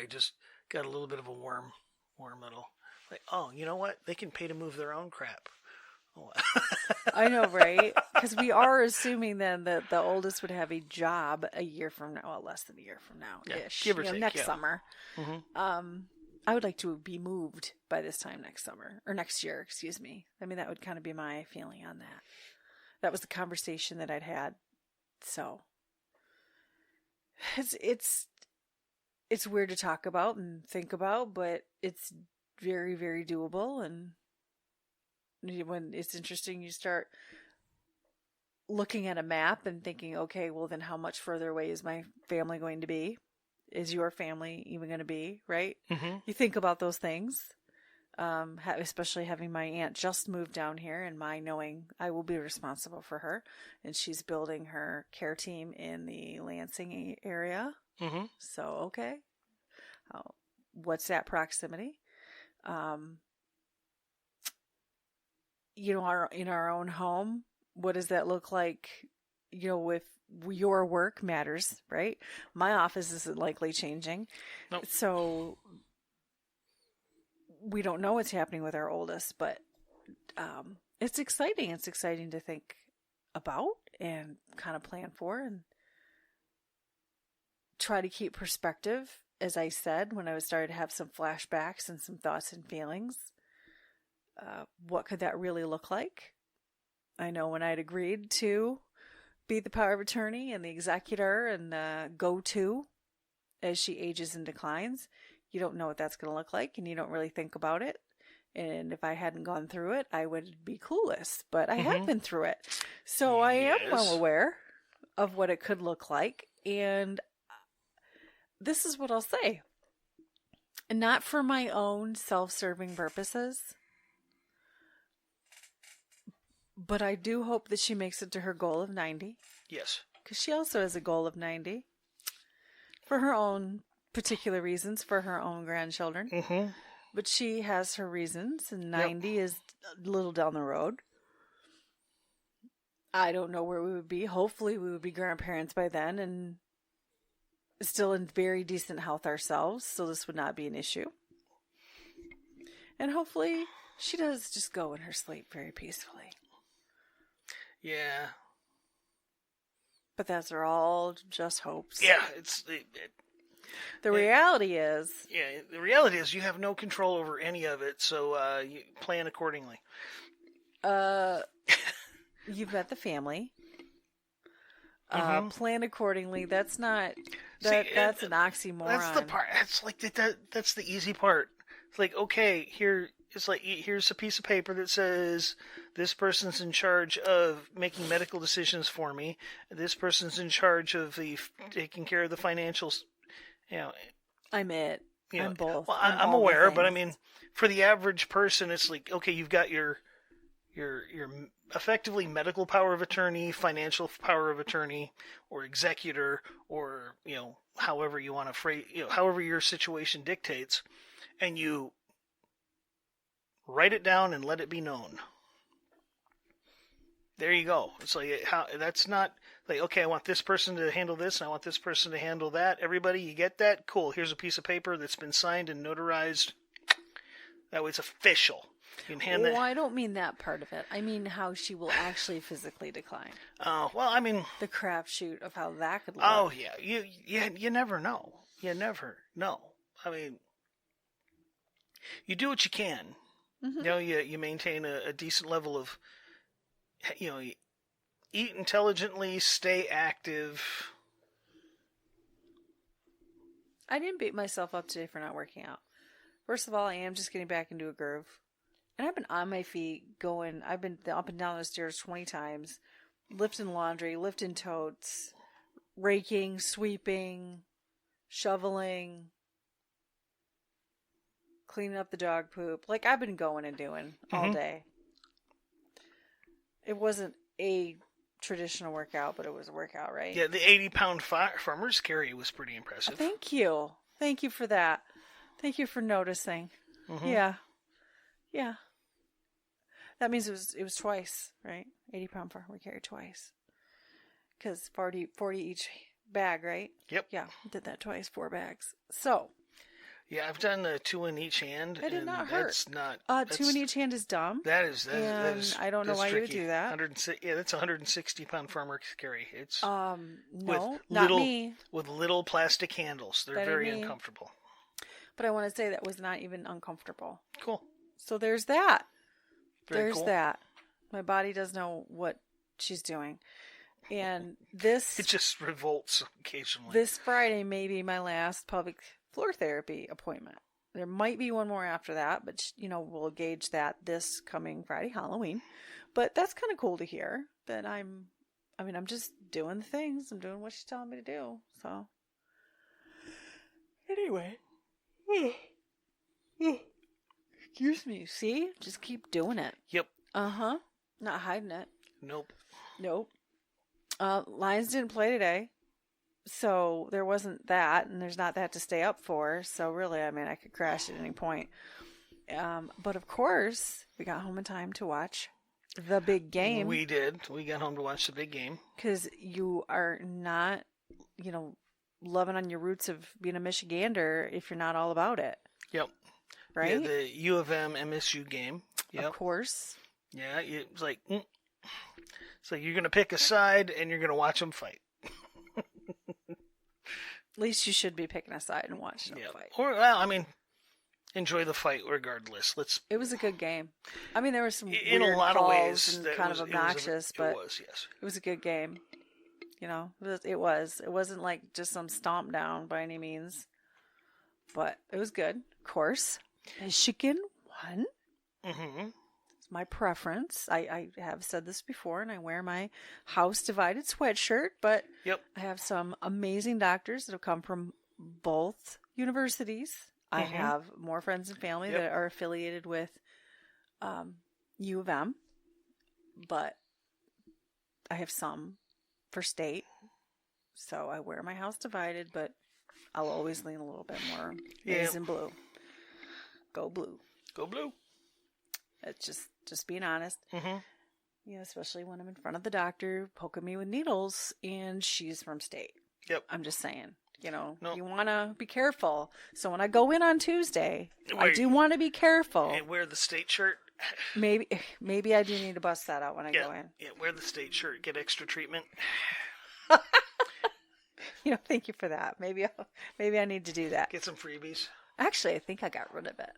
I just got a little bit of a warm little. Like, oh, you know what? They can pay to move their own crap. Oh. I know, right? Because we are assuming then that the oldest would have a job a year from now. Well, less than a year from now, ish. Give or take, next summer. Mm-hmm. I would like to be moved by this time next summer, or next year, excuse me. I mean, that would kind of be my feeling on that. That was the conversation that I'd had. So it's weird to talk about and think about, but it's very, very doable. And when it's interesting, you start looking at a map and thinking, okay, well then how much further away is my family going to be? Is your family even going to be, right? Mm-hmm. You think about those things, especially having my aunt just moved down here and my knowing I will be responsible for her. And she's building her care team in the Lansing area. Mm-hmm. So, okay. What's that proximity? In our own home, what does that look like? With your work matters, right? My office isn't likely changing. Nope. So we don't know what's happening with our oldest, but it's exciting. It's exciting to think about and kind of plan for and try to keep perspective. As I said, when I was starting to have some flashbacks and some thoughts and feelings, what could that really look like? I know when I'd agreed to be the power of attorney and the executor and the go-to as she ages and declines, you don't know what that's going to look like, and you don't really think about it. And if I hadn't gone through it, I would be clueless. But I have been through it. So I am well aware of what it could look like. And this is what I'll say. Not for my own self-serving purposes, but I do hope that she makes it to her goal of 90. Yes. Because she also has a goal of 90 for her own particular reasons, for her own grandchildren. Mm-hmm. But she has her reasons, and 90 is a little down the road. I don't know where we would be. Hopefully we would be grandparents by then and still in very decent health ourselves, so this would not be an issue. And hopefully she does just go in her sleep very peacefully. Yeah. But those are all just hopes. Yeah, the reality is... Yeah, the reality is you have no control over any of it, so you plan accordingly. You've met the family. Plan accordingly. That's not... That's an oxymoron. That's the part. That's like that's the easy part. It's like, okay, here's a piece of paper that says this person's in charge of making medical decisions for me. This person's in charge of taking care of the financials. I'm it. I'm both. Well, I'm aware, but I mean, for the average person, it's like, okay, you've got your your effectively medical power of attorney, financial power of attorney, or executor, or however you want to phrase, however your situation dictates, and you write it down and let it be known. There you go. It's like that's not like, okay, I want this person to handle this and I want this person to handle that. Everybody, you get that? Cool. Here's a piece of paper that's been signed and notarized. That way it's official. You can hand that. I don't mean that part of it. I mean how she will actually physically decline. Oh, well, I mean, the crapshoot of how that could look. Oh yeah, you never know. You never know. I mean, you do what you can. Mm-hmm. You maintain a decent level of, eat intelligently, stay active. I didn't beat myself up today for not working out. First of all, I am just getting back into a groove. And I've been on my feet going, I've been up and down the stairs 20 times, lifting laundry, lifting totes, raking, sweeping, shoveling, cleaning up the dog poop. Like, I've been going and doing all day. It wasn't a traditional workout, but it was a workout, right? Yeah, the 80-pound farmer's carry was pretty impressive. Thank you. Thank you for that. Thank you for noticing. Mm-hmm. Yeah. That means it was twice, right? 80-pound farmer carry twice. Because 40 each bag, right? Yep. Yeah, did that twice, 4 bags. So. Yeah, I've done 2 in each hand. That did not hurt. That's not. 2 in each hand is dumb. That is. I don't know why tricky. you would do that. That's a 160-pound farmer's carry. It's no, not me. With little plastic handles. They're very uncomfortable. But I want to say that was not even uncomfortable. Cool. So there's that. Very cool. That. My body does know what she's doing. And this... It just revolts occasionally. This Friday may be my last pelvic floor therapy appointment. There might be one more after that, but, we'll gauge that this coming Friday, Halloween. But that's kind of cool to hear that I'm just doing the things. I'm doing what she's telling me to do. So, anyway. Excuse me. See? Just keep doing it. Yep. Uh-huh. Not hiding it. Nope. Lions didn't play today. So there wasn't that, and there's not that to stay up for. So really, I could crash at any point. But of course, we got home in time to watch the big game. We did. We got home to watch the big game. Because you are not, loving on your roots of being a Michigander if you're not all about it. Yep. Right? Yeah, the U of M MSU game. Yep. Of course. Yeah, it's like, you're going to pick a side and you're going to watch them fight. At least you should be picking a side and watching them fight. Or, enjoy the fight regardless. It was a good game. There were some in weird a lot calls of ways and kind of obnoxious, but yes. It was a good game. It was. It wasn't like just some stomp down by any means, but it was good. Of course, Michigan won. Mm-hmm. It's my preference. I have said this before, and I wear my house divided sweatshirt, but yep. I have some amazing doctors that have come from both universities. I have more friends and family that are affiliated with U of M, but I have some for state. So I wear my house divided, but I'll always lean a little bit more maize and blue. Go blue. Go blue. It's just being honest. Mm-hmm. Especially when I'm in front of the doctor poking me with needles and she's from state. Yep. I'm just saying. You want to be careful. So when I go in on Tuesday, I do want to be careful. And wear the state shirt. Maybe I do need to bust that out when I go in. Yeah, wear the state shirt. Get extra treatment. Thank you for that. Maybe I need to do that. Get some freebies. Actually, I think I got rid of it.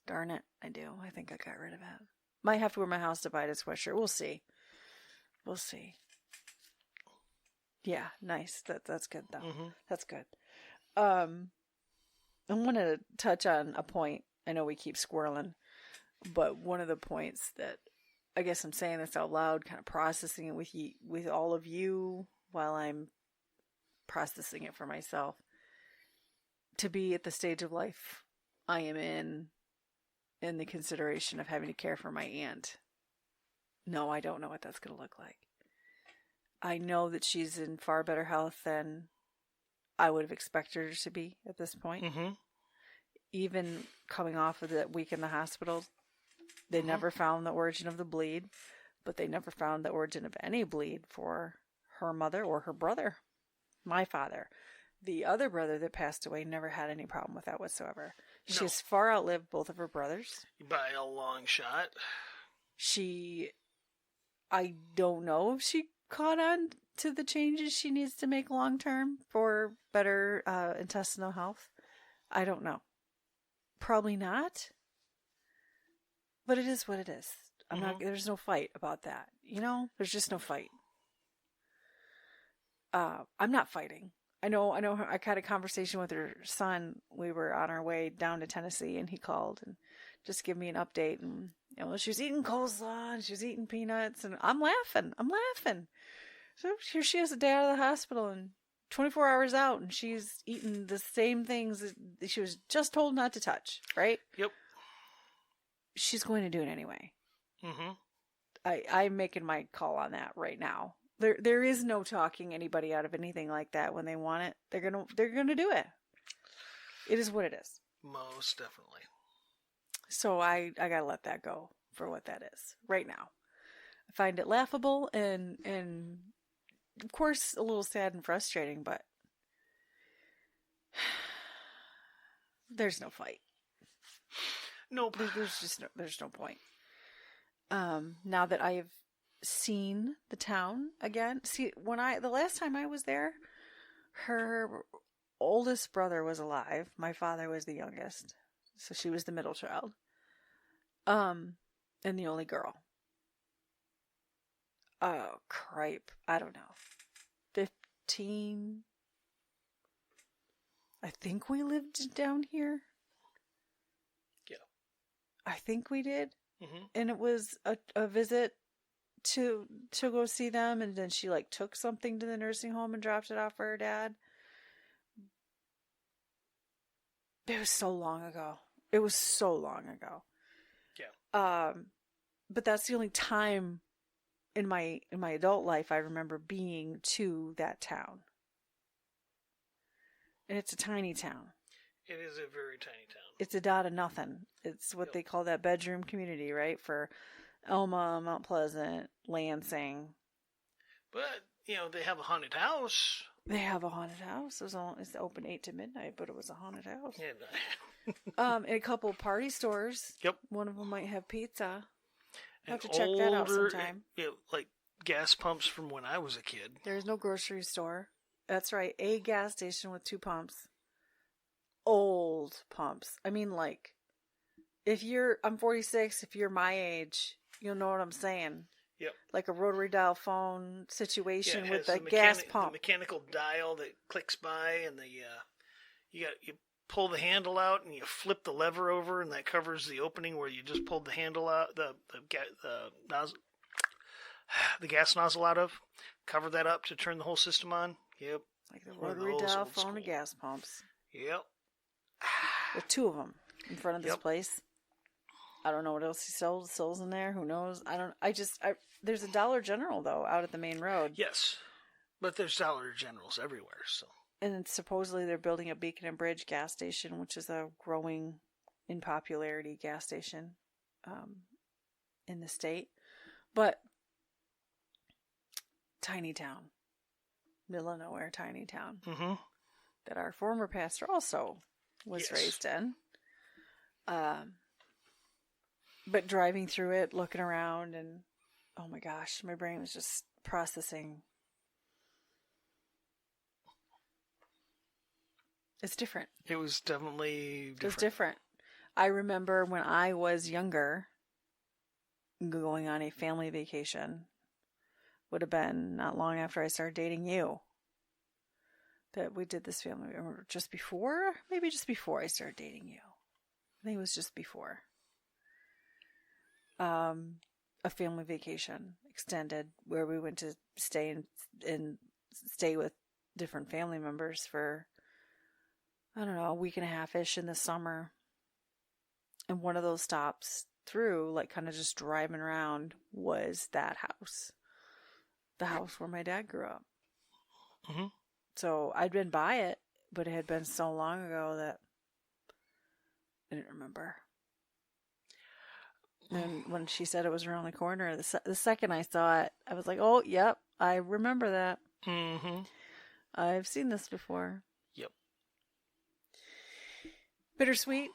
Darn it, I do. I think I got rid of it. Might have to wear my house divided sweatshirt. We'll see. Yeah, nice. That's good though. Mm-hmm. That's good. I want to touch on a point. I know we keep squirreling, but one of the points that I guess I'm saying this out loud, kind of processing it with all of you while I'm processing it for myself. To be at the stage of life I am in in the consideration of having to care for my aunt. No, I don't know what that's going to look like. I know that she's in far better health than I would have expected her to be at this point. Mm-hmm. Even coming off of that week in the hospital, they never found the origin of the bleed, but they never found the origin of any bleed for her mother or her brother, my father. The other brother that passed away never had any problem with that whatsoever. She has far outlived both of her brothers. By a long shot. I don't know if she caught on to the changes she needs to make long term for better intestinal health. I don't know. Probably not. But it is what it is. There's no fight about that. There's just no fight. I'm not fighting. I know I had a conversation with her son. We were on our way down to Tennessee and he called and just give me an update. And, she was eating coleslaw and she was eating peanuts and I'm laughing. So here she is a day out of the hospital and 24 hours out and she's eating the same things that she was just told not to touch, right? Yep. She's going to do it anyway. Mm-hmm. I'm making my call on that right now. There is no talking anybody out of anything like that when they want it. They're gonna do it. It is what it is. Most definitely. So I gotta let that go for what that is right now. I find it laughable and of course a little sad and frustrating, but there's no fight. Nope. There's no point. Now that I've seen the town again, the last time I was there, her oldest brother was alive. My father was the youngest, so she was the middle child. And the only girl. Oh, cripe. I don't know. 15. I think we lived down here. Yeah. I think we did. Mm-hmm. And it was a visit to go see them, and then she took something to the nursing home and dropped it off for her dad. It was so long ago. Yeah. But that's the only time in my adult life I remember being to that town. And it's a tiny town. It is a very tiny town. It's a dot of nothing. It's what they call that bedroom community, right? For Elma, Mount Pleasant, Lansing. But, they have a haunted house. They have a haunted house. It's open 8 to midnight, but it was a haunted house. Yeah. And a couple party stores. Yep. One of them might have pizza. I'll have to And check that out sometime. Like gas pumps from when I was a kid. There's no grocery store. That's right. A gas station with 2 pumps. Old pumps. I mean, I'm 46. If you're my age, you'll know what I'm saying. Yep. Like a rotary dial phone situation with a the gas pump. The mechanical dial that clicks by, and you pull the handle out and you flip the lever over, and that covers the opening where you just pulled the handle out, the gas nozzle out of. Cover that up to turn the whole system on. Yep. Like the rotary dial phone and gas pumps. Yep. With 2 of them in front of this place. I don't know what else he sells in there. Who knows? There's a Dollar General, though, out at the main road. Yes. But there's Dollar Generals everywhere, so. And supposedly they're building a Beacon and Bridge gas station, which is a growing in popularity gas station in the state. But tiny town. Middle of nowhere, tiny town. Mm-hmm. That our former pastor also was raised in. But driving through it, looking around, and oh my gosh, my brain was just processing. It's different. It was definitely different. It was different. I remember when I was younger, going on a family vacation. Would have been not long after I started dating you. That we did this family, or just before I started dating you. I think it was just before. A family vacation extended where we went to stay and stay with different family members for, I don't know, a week and a half-ish in the summer. And one of those stops through, like kind of just driving around, was that house. The house where my dad grew up. Mm-hmm. So I'd been by it, but it had been so long ago that I didn't remember. And when she said it was around the corner, the second I saw it, I was like, oh, yep, I remember that. Mm-hmm. I've seen this before. Yep. Bittersweet.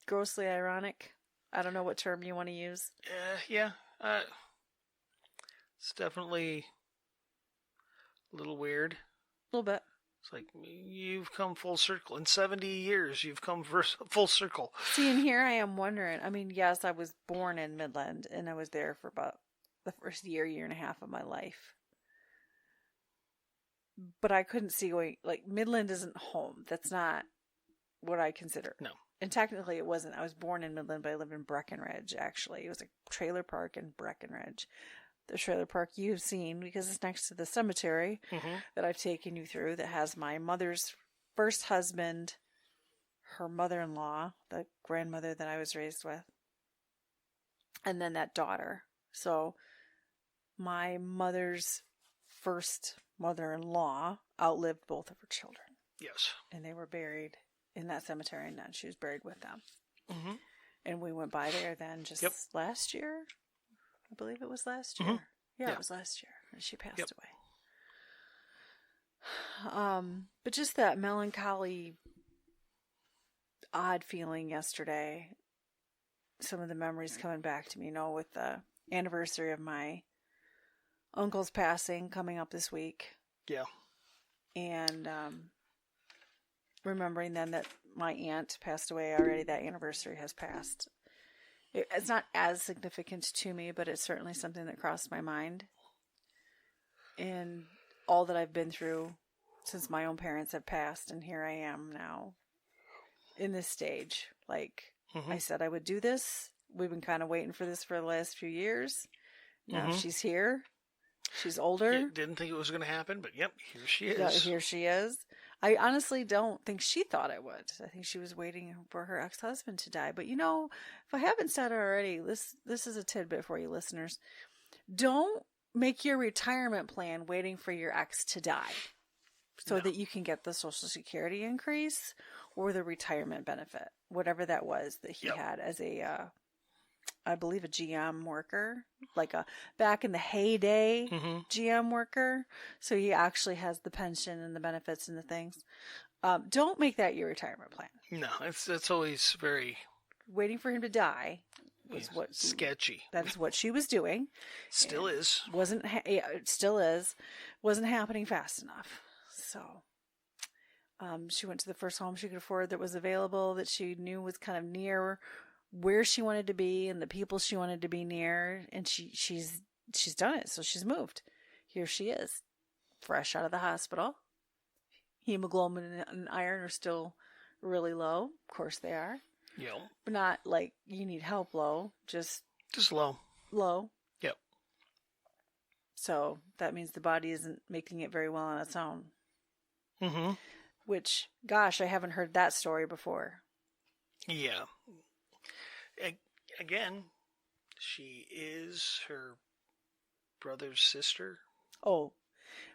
Grossly ironic. I don't know what term you want to use. Yeah. It's definitely a little weird. A little bit. It's like, you've come full circle. In 70 years, you've come full circle. See, and here I am wondering. I mean, yes, I was born in Midland, and I was there for about the first year and a half of my life. But I couldn't see going, like, Midland isn't home. That's not what I consider. No. And technically it wasn't. I was born in Midland, but I lived in Breckenridge, actually. It was a trailer park in Breckenridge. The trailer park you've seen, because it's next to the cemetery that I've taken you through, that has my mother's first husband, her mother-in-law, the grandmother that I was raised with, and then that daughter. So my mother's first mother-in-law outlived both of her children. Yes. And they were buried in that cemetery, and then she was buried with them. Mm-hmm. And we went by there then just last year. I believe it was last year. Mm-hmm. Yeah, it was last year. She passed away. But just that melancholy, odd feeling yesterday. Some of the memories coming back to me, with the anniversary of my uncle's passing coming up this week. Yeah. And remembering then that my aunt passed away already. That anniversary has passed. It's not as significant to me, but it's certainly something that crossed my mind. And all that I've been through since my own parents have passed, and here I am now in this stage. Like I said I would do this. We've been kind of waiting for this for the last few years. Now she's here. She's older. Yeah, didn't think it was going to happen, but yep, here she is. Yeah, here she is. I honestly don't think she thought I would. I think she was waiting for her ex-husband to die. But if I haven't said it already, this is a tidbit for you listeners. Don't make your retirement plan waiting for your ex to die so that you can get the Social Security increase or the retirement benefit, whatever that was that he had as a, I believe a GM worker, like back in the heyday GM worker. So he actually has the pension and the benefits and the things. Don't make that your retirement plan. No, it's always very waiting for him to die was what sketchy. That is what she was doing. Still is. It still is. Wasn't happening fast enough. So she went to the first home she could afford that was available, that she knew was kind of near where she wanted to be and the people she wanted to be near, and she's done it. So she's moved. Here she is, fresh out of the hospital. Hemoglobin and iron are still really low. Of course they are. Yep. But not like you need help low, just low. Low. Yep. So that means the body isn't making it very well on its own. Mm-hmm. Which, gosh, I haven't heard that story before. Yeah. Again, she is her brother's sister. Oh,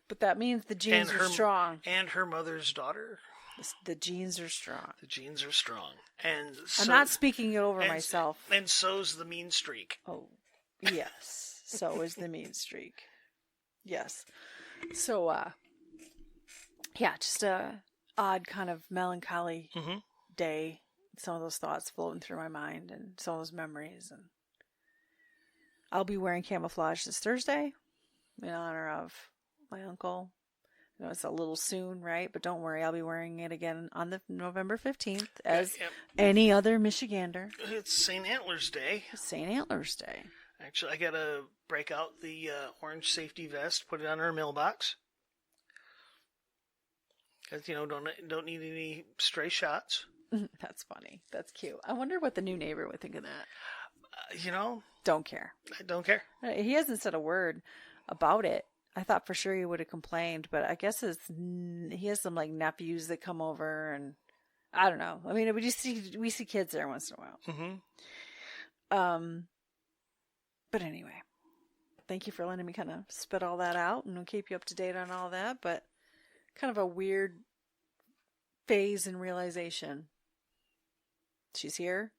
but that means the genes are strong. And her mother's daughter. The genes are strong. The genes are strong. And so, I'm not speaking it over myself. And so's the mean streak. Oh, yes. So is the mean streak. Yes. So, just a odd kind of melancholy day. Some of those thoughts floating through my mind and some of those memories. And I'll be wearing camouflage this Thursday in honor of my uncle. I know it's a little soon, right? But don't worry, I'll be wearing it again on the November 15th as any other Michigander. It's St. Antlers Day. St. Antlers Day. Actually, I gotta break out the orange safety vest, put it on our mailbox. Because, don't need any stray shots. That's funny. That's cute. I wonder what the new neighbor would think of that. Don't care. I don't care. He hasn't said a word about it. I thought for sure he would have complained, but I guess he has some like nephews that come over, and I don't know. I mean, we see kids there once in a while. Mm-hmm. But anyway, thank you for letting me kind of spit all that out, and we'll keep you up to date on all that. But kind of a weird phase in realization. She's here.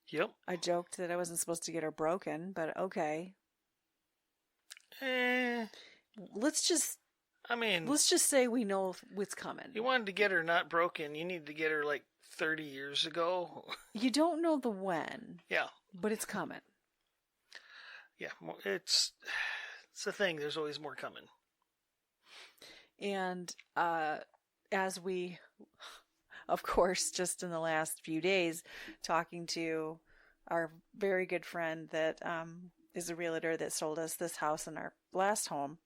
Yep. I joked that I wasn't supposed to get her broken, but okay. Let's just say we know what's coming. You wanted to get her not broken. You need to get her like 30 years ago. You don't know the when. Yeah. But it's coming. Yeah. It's a thing. There's always more coming. And as we, of course, just in the last few days, talking to our very good friend that is a realtor that sold us this house in our last home,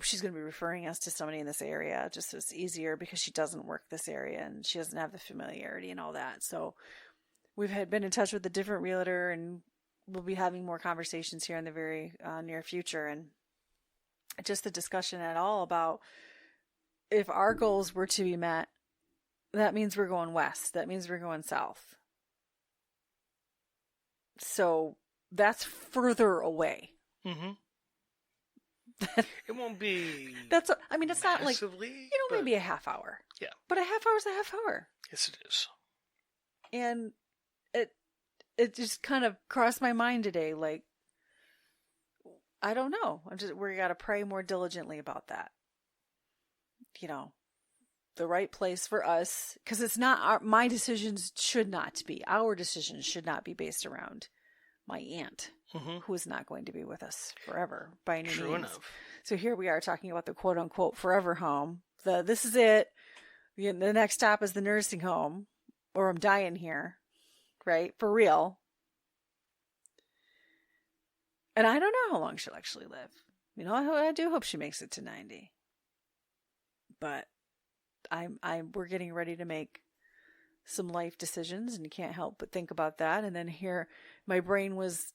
she's going to be referring us to somebody in this area just so it's easier because she doesn't work this area and she doesn't have the familiarity and all that. So we've been in touch with a different realtor, and we'll be having more conversations here in the very near future. And just the discussion at all about if our goals were to be met, that means we're going west. That means we're going south. So that's further away. Mm-hmm. It won't be. It's not like, maybe a half hour. Yeah. But a half hour is a half hour. Yes, it is. And it just kind of crossed my mind today. Like, I don't know. We got to pray more diligently about that. The right place for us, because it's not my decisions should not be. Our decisions should not be based around my aunt, who is not going to be with us forever by any means. True enough. So here we are talking about the quote unquote forever home. This is it. The next stop is the nursing home, or I'm dying here, right? For real. And I don't know how long she'll actually live. I do hope she makes it to 90. But we're getting ready to make some life decisions, and you can't help but think about that. And then here, my brain was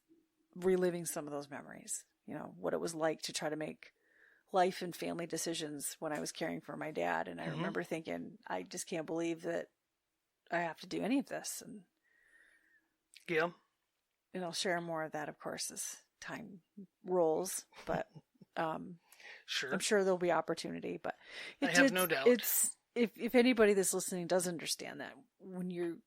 reliving some of those memories. What it was like to try to make life and family decisions when I was caring for my dad. And I remember thinking, I just can't believe that I have to do any of this. And yeah, and I'll share more of that, of course, as time rolls. But sure, I'm sure there'll be opportunity. But I have no doubt. It's if anybody that's listening does understand that when you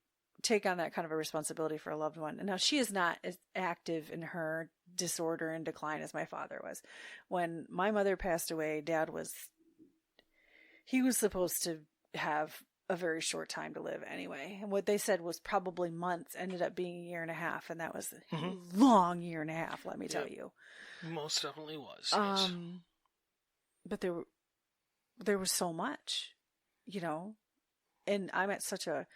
take on that kind of a responsibility for a loved one. And now she is not as active in her disorder and decline as my father was. When my mother passed away, Dad was supposed to have a very short time to live anyway. And what they said was probably months, ended up being a year and a half. And that was a long year and a half, let me tell you. Most definitely was. Yes. But there was so much, and I'm at such a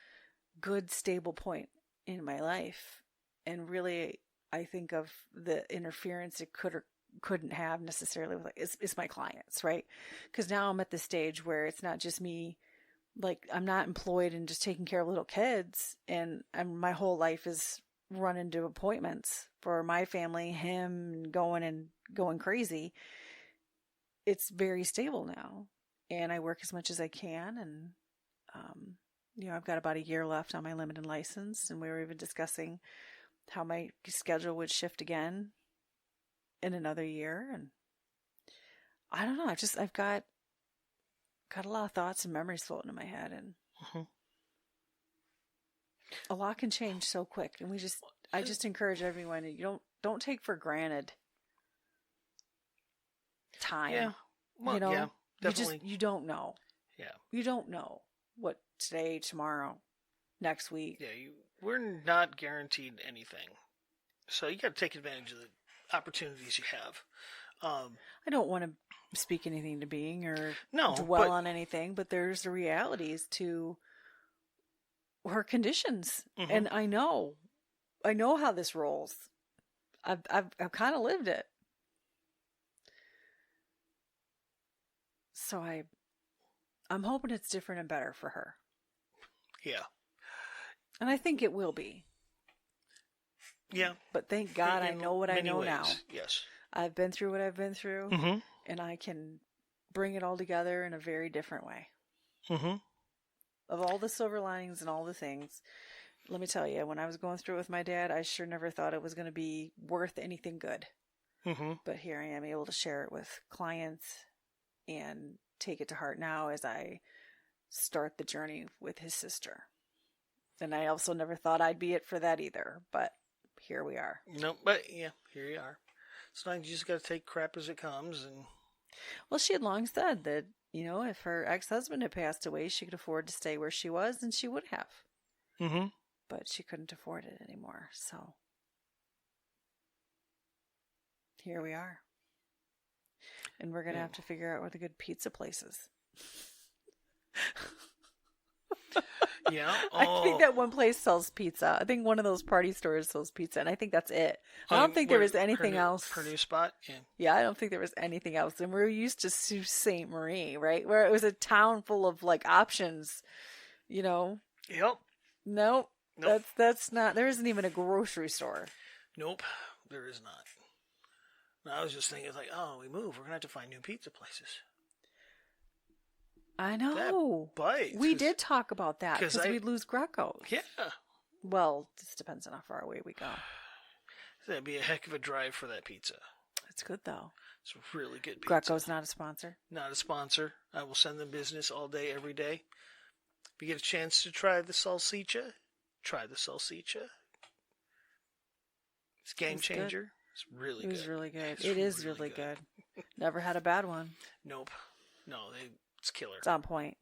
good, stable point in my life. And really, I think of the interference it could or couldn't have necessarily with it's my clients, right? Because now I'm at the stage where it's not just me. Like, I'm not employed and just taking care of little kids, and my whole life is run into appointments for my family, him going crazy. It's very stable now, and I work as much as I can, and I've got about a year left on my limited license, and we were even discussing how my schedule would shift again in another year, and I don't know. I've got a lot of thoughts and memories floating in my head, and a lot can change so quick. And I just encourage everyone, you don't take for granted time. Yeah. Well, yeah, definitely. You don't know. Yeah. You don't know what today, tomorrow, next week. Yeah. We're not guaranteed anything. So you got to take advantage of the opportunities you have. I don't want to speak anything to being or on anything, but there's the realities to her conditions. And I know how this rolls. I've kind of lived it. So I'm hoping it's different and better for her. Yeah. And I think it will be. Yeah. But thank God I know what I know now. Yes. I've been through what I've been through, and I can bring it all together in a very different way. of all the silver linings and all the things, let me tell you, when I was going through it with my dad, I sure never thought it was going to be worth anything good. Mm-hmm. But here I am able to share it with clients and take it to heart now as I start the journey with his sister. And I also never thought I'd be it for that either, but here we are. No, but yeah, here you are. Sometimes you just got to take crap as it comes. And well, she had long said that, you know, if her ex-husband had passed away, she could afford to stay where she was, and she would have. Mm-hmm. But she couldn't afford it anymore, so here we are. And we're going to have to figure out where the good pizza place is. Yeah. I think that one place sells pizza. I think one of those party stores sells pizza, and I think that's it. I don't think there was anything else. Her new spot? Yeah. Yeah, I don't think there was anything else. And we're used to Sault Ste. Marie, right? Where it was a town full of, like, options, you know? Yep. Nope. That's not, there isn't even a grocery store. Nope, there is not. And I was just thinking, like, oh, we move, we're going to have to find new pizza places. I know. That bites. We did talk about that because we'd lose Greco's. Yeah. Well, this depends on how far away we go. That'd be a heck of a drive for that pizza. It's good, though. It's really good pizza. Greco's not a sponsor? Not a sponsor. I will send them business all day, every day. If you get a chance to try the salsicha, try the salsicha. It's a game changer. Good. It's really good. It was really good. It is really good. Never had a bad one. Nope. No, it's killer. It's on point.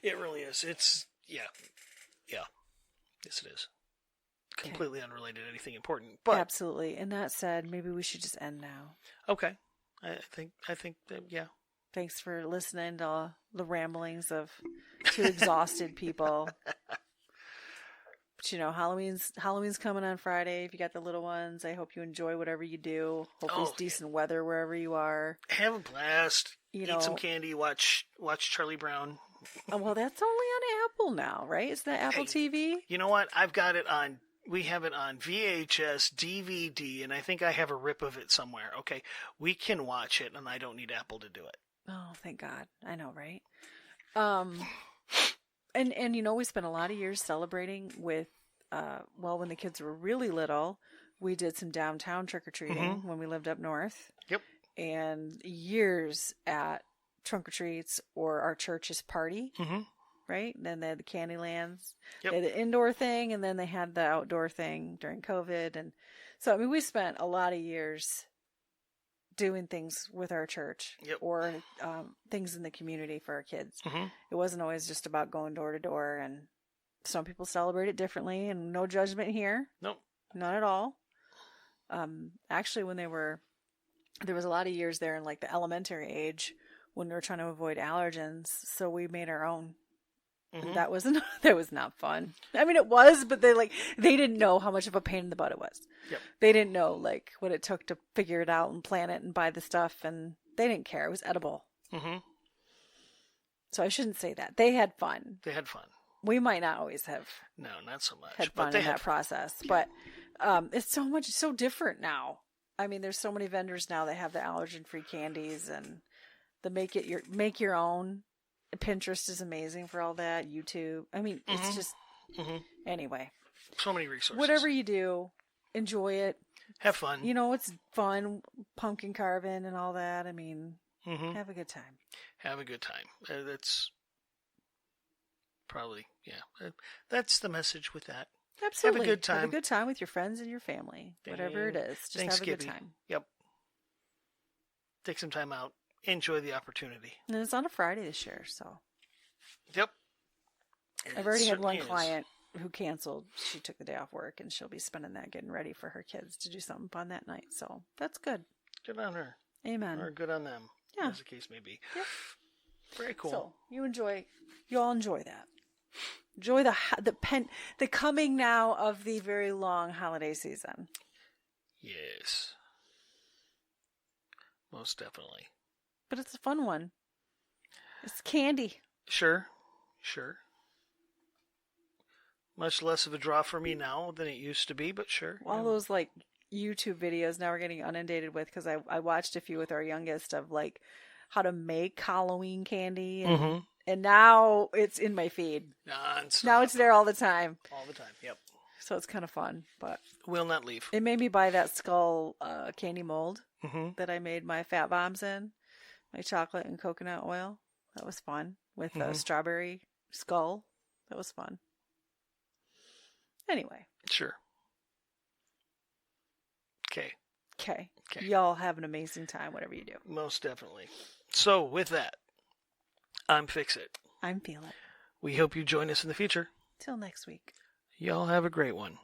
It really is. It's, yeah. Yes, it is. Completely unrelated to anything important. But absolutely. And that said, maybe we should just end now. Okay. I think that, yeah. Thanks for listening to the ramblings of two exhausted people. But, you know, Halloween's coming on Friday. If you got the little ones, I hope you enjoy whatever you do. Hopefully it's decent weather wherever you are. Have a blast. Eat some candy. Watch Charlie Brown. Well, that's only on Apple now, right? Is that Apple TV? You know what? I've got it on. We have it on VHS, DVD, and I think I have a rip of it somewhere. Okay, we can watch it, and I don't need Apple to do it. Oh, thank God. I know, right? And you know, we spent a lot of years celebrating with, when the kids were really little, we did some downtown trick-or-treating when we lived up north. Yep. And years at trunk-or-treats or our church's party. Mm-hmm. Right? And then they had the Candylands. Yep. They had the indoor thing, and then they had the outdoor thing during COVID. And so, I mean, we spent a lot of years doing things with our church or things in the community for our kids. Mm-hmm. It wasn't always just about going door to door, and some people celebrate it differently, and no judgment here. Nope. Not at all. Actually, when there was a lot of years there in like the elementary age when we were trying to avoid allergens, so we made our own. Mm-hmm. That was not fun. I mean, it was, but they didn't know how much of a pain in the butt it was. Yep. They didn't know like what it took to figure it out and plan it and buy the stuff, and they didn't care. It was edible. Mm-hmm. So I shouldn't say that. They had fun. They had fun. We might not always have. No, not so much. Had fun in that process, but it's so different now. I mean, there's so many vendors now that have the allergen-free candies and the make your own. Pinterest is amazing for all that. YouTube. I mean, it's just anyway. So many resources. Whatever you do, enjoy it. Have fun. You know, it's fun, pumpkin carving and all that. I mean, have a good time. Have a good time. That's probably, that's the message with that. Absolutely. Have a good time. Have a good time with your friends and your family. Whatever it is. Just have a good time. Yep. Take some time out. Enjoy the opportunity. And it's on a Friday this year, so. Yep. I've already had one client who canceled. She took the day off work, and she'll be spending that getting ready for her kids to do something fun that night. So that's good. Good on her. Amen. Or good on them. Yeah. As the case may be. Yep. Very cool. So you all enjoy that. Enjoy the coming now of the very long holiday season. Yes. Most definitely. But it's a fun one. It's candy. Sure. Much less of a draw for me now than it used to be, but sure. All those like YouTube videos now we're getting inundated with because I watched a few with our youngest of like how to make Halloween candy And now it's in my feed. Non-stop. Now it's there all the time. All the time, yep. So it's kind of fun. But Will not leave. it made me buy that skull candy mold Mm-hmm. that I made my fat bombs in. My chocolate and coconut oil. That was fun. With a strawberry skull. That was fun. Anyway. Sure. Okay. Okay. Y'all have an amazing time, whatever you do. Most definitely. So, with that, I'm Fix It. I'm Feel It. We hope you join us in the future. Till next week. Y'all have a great one.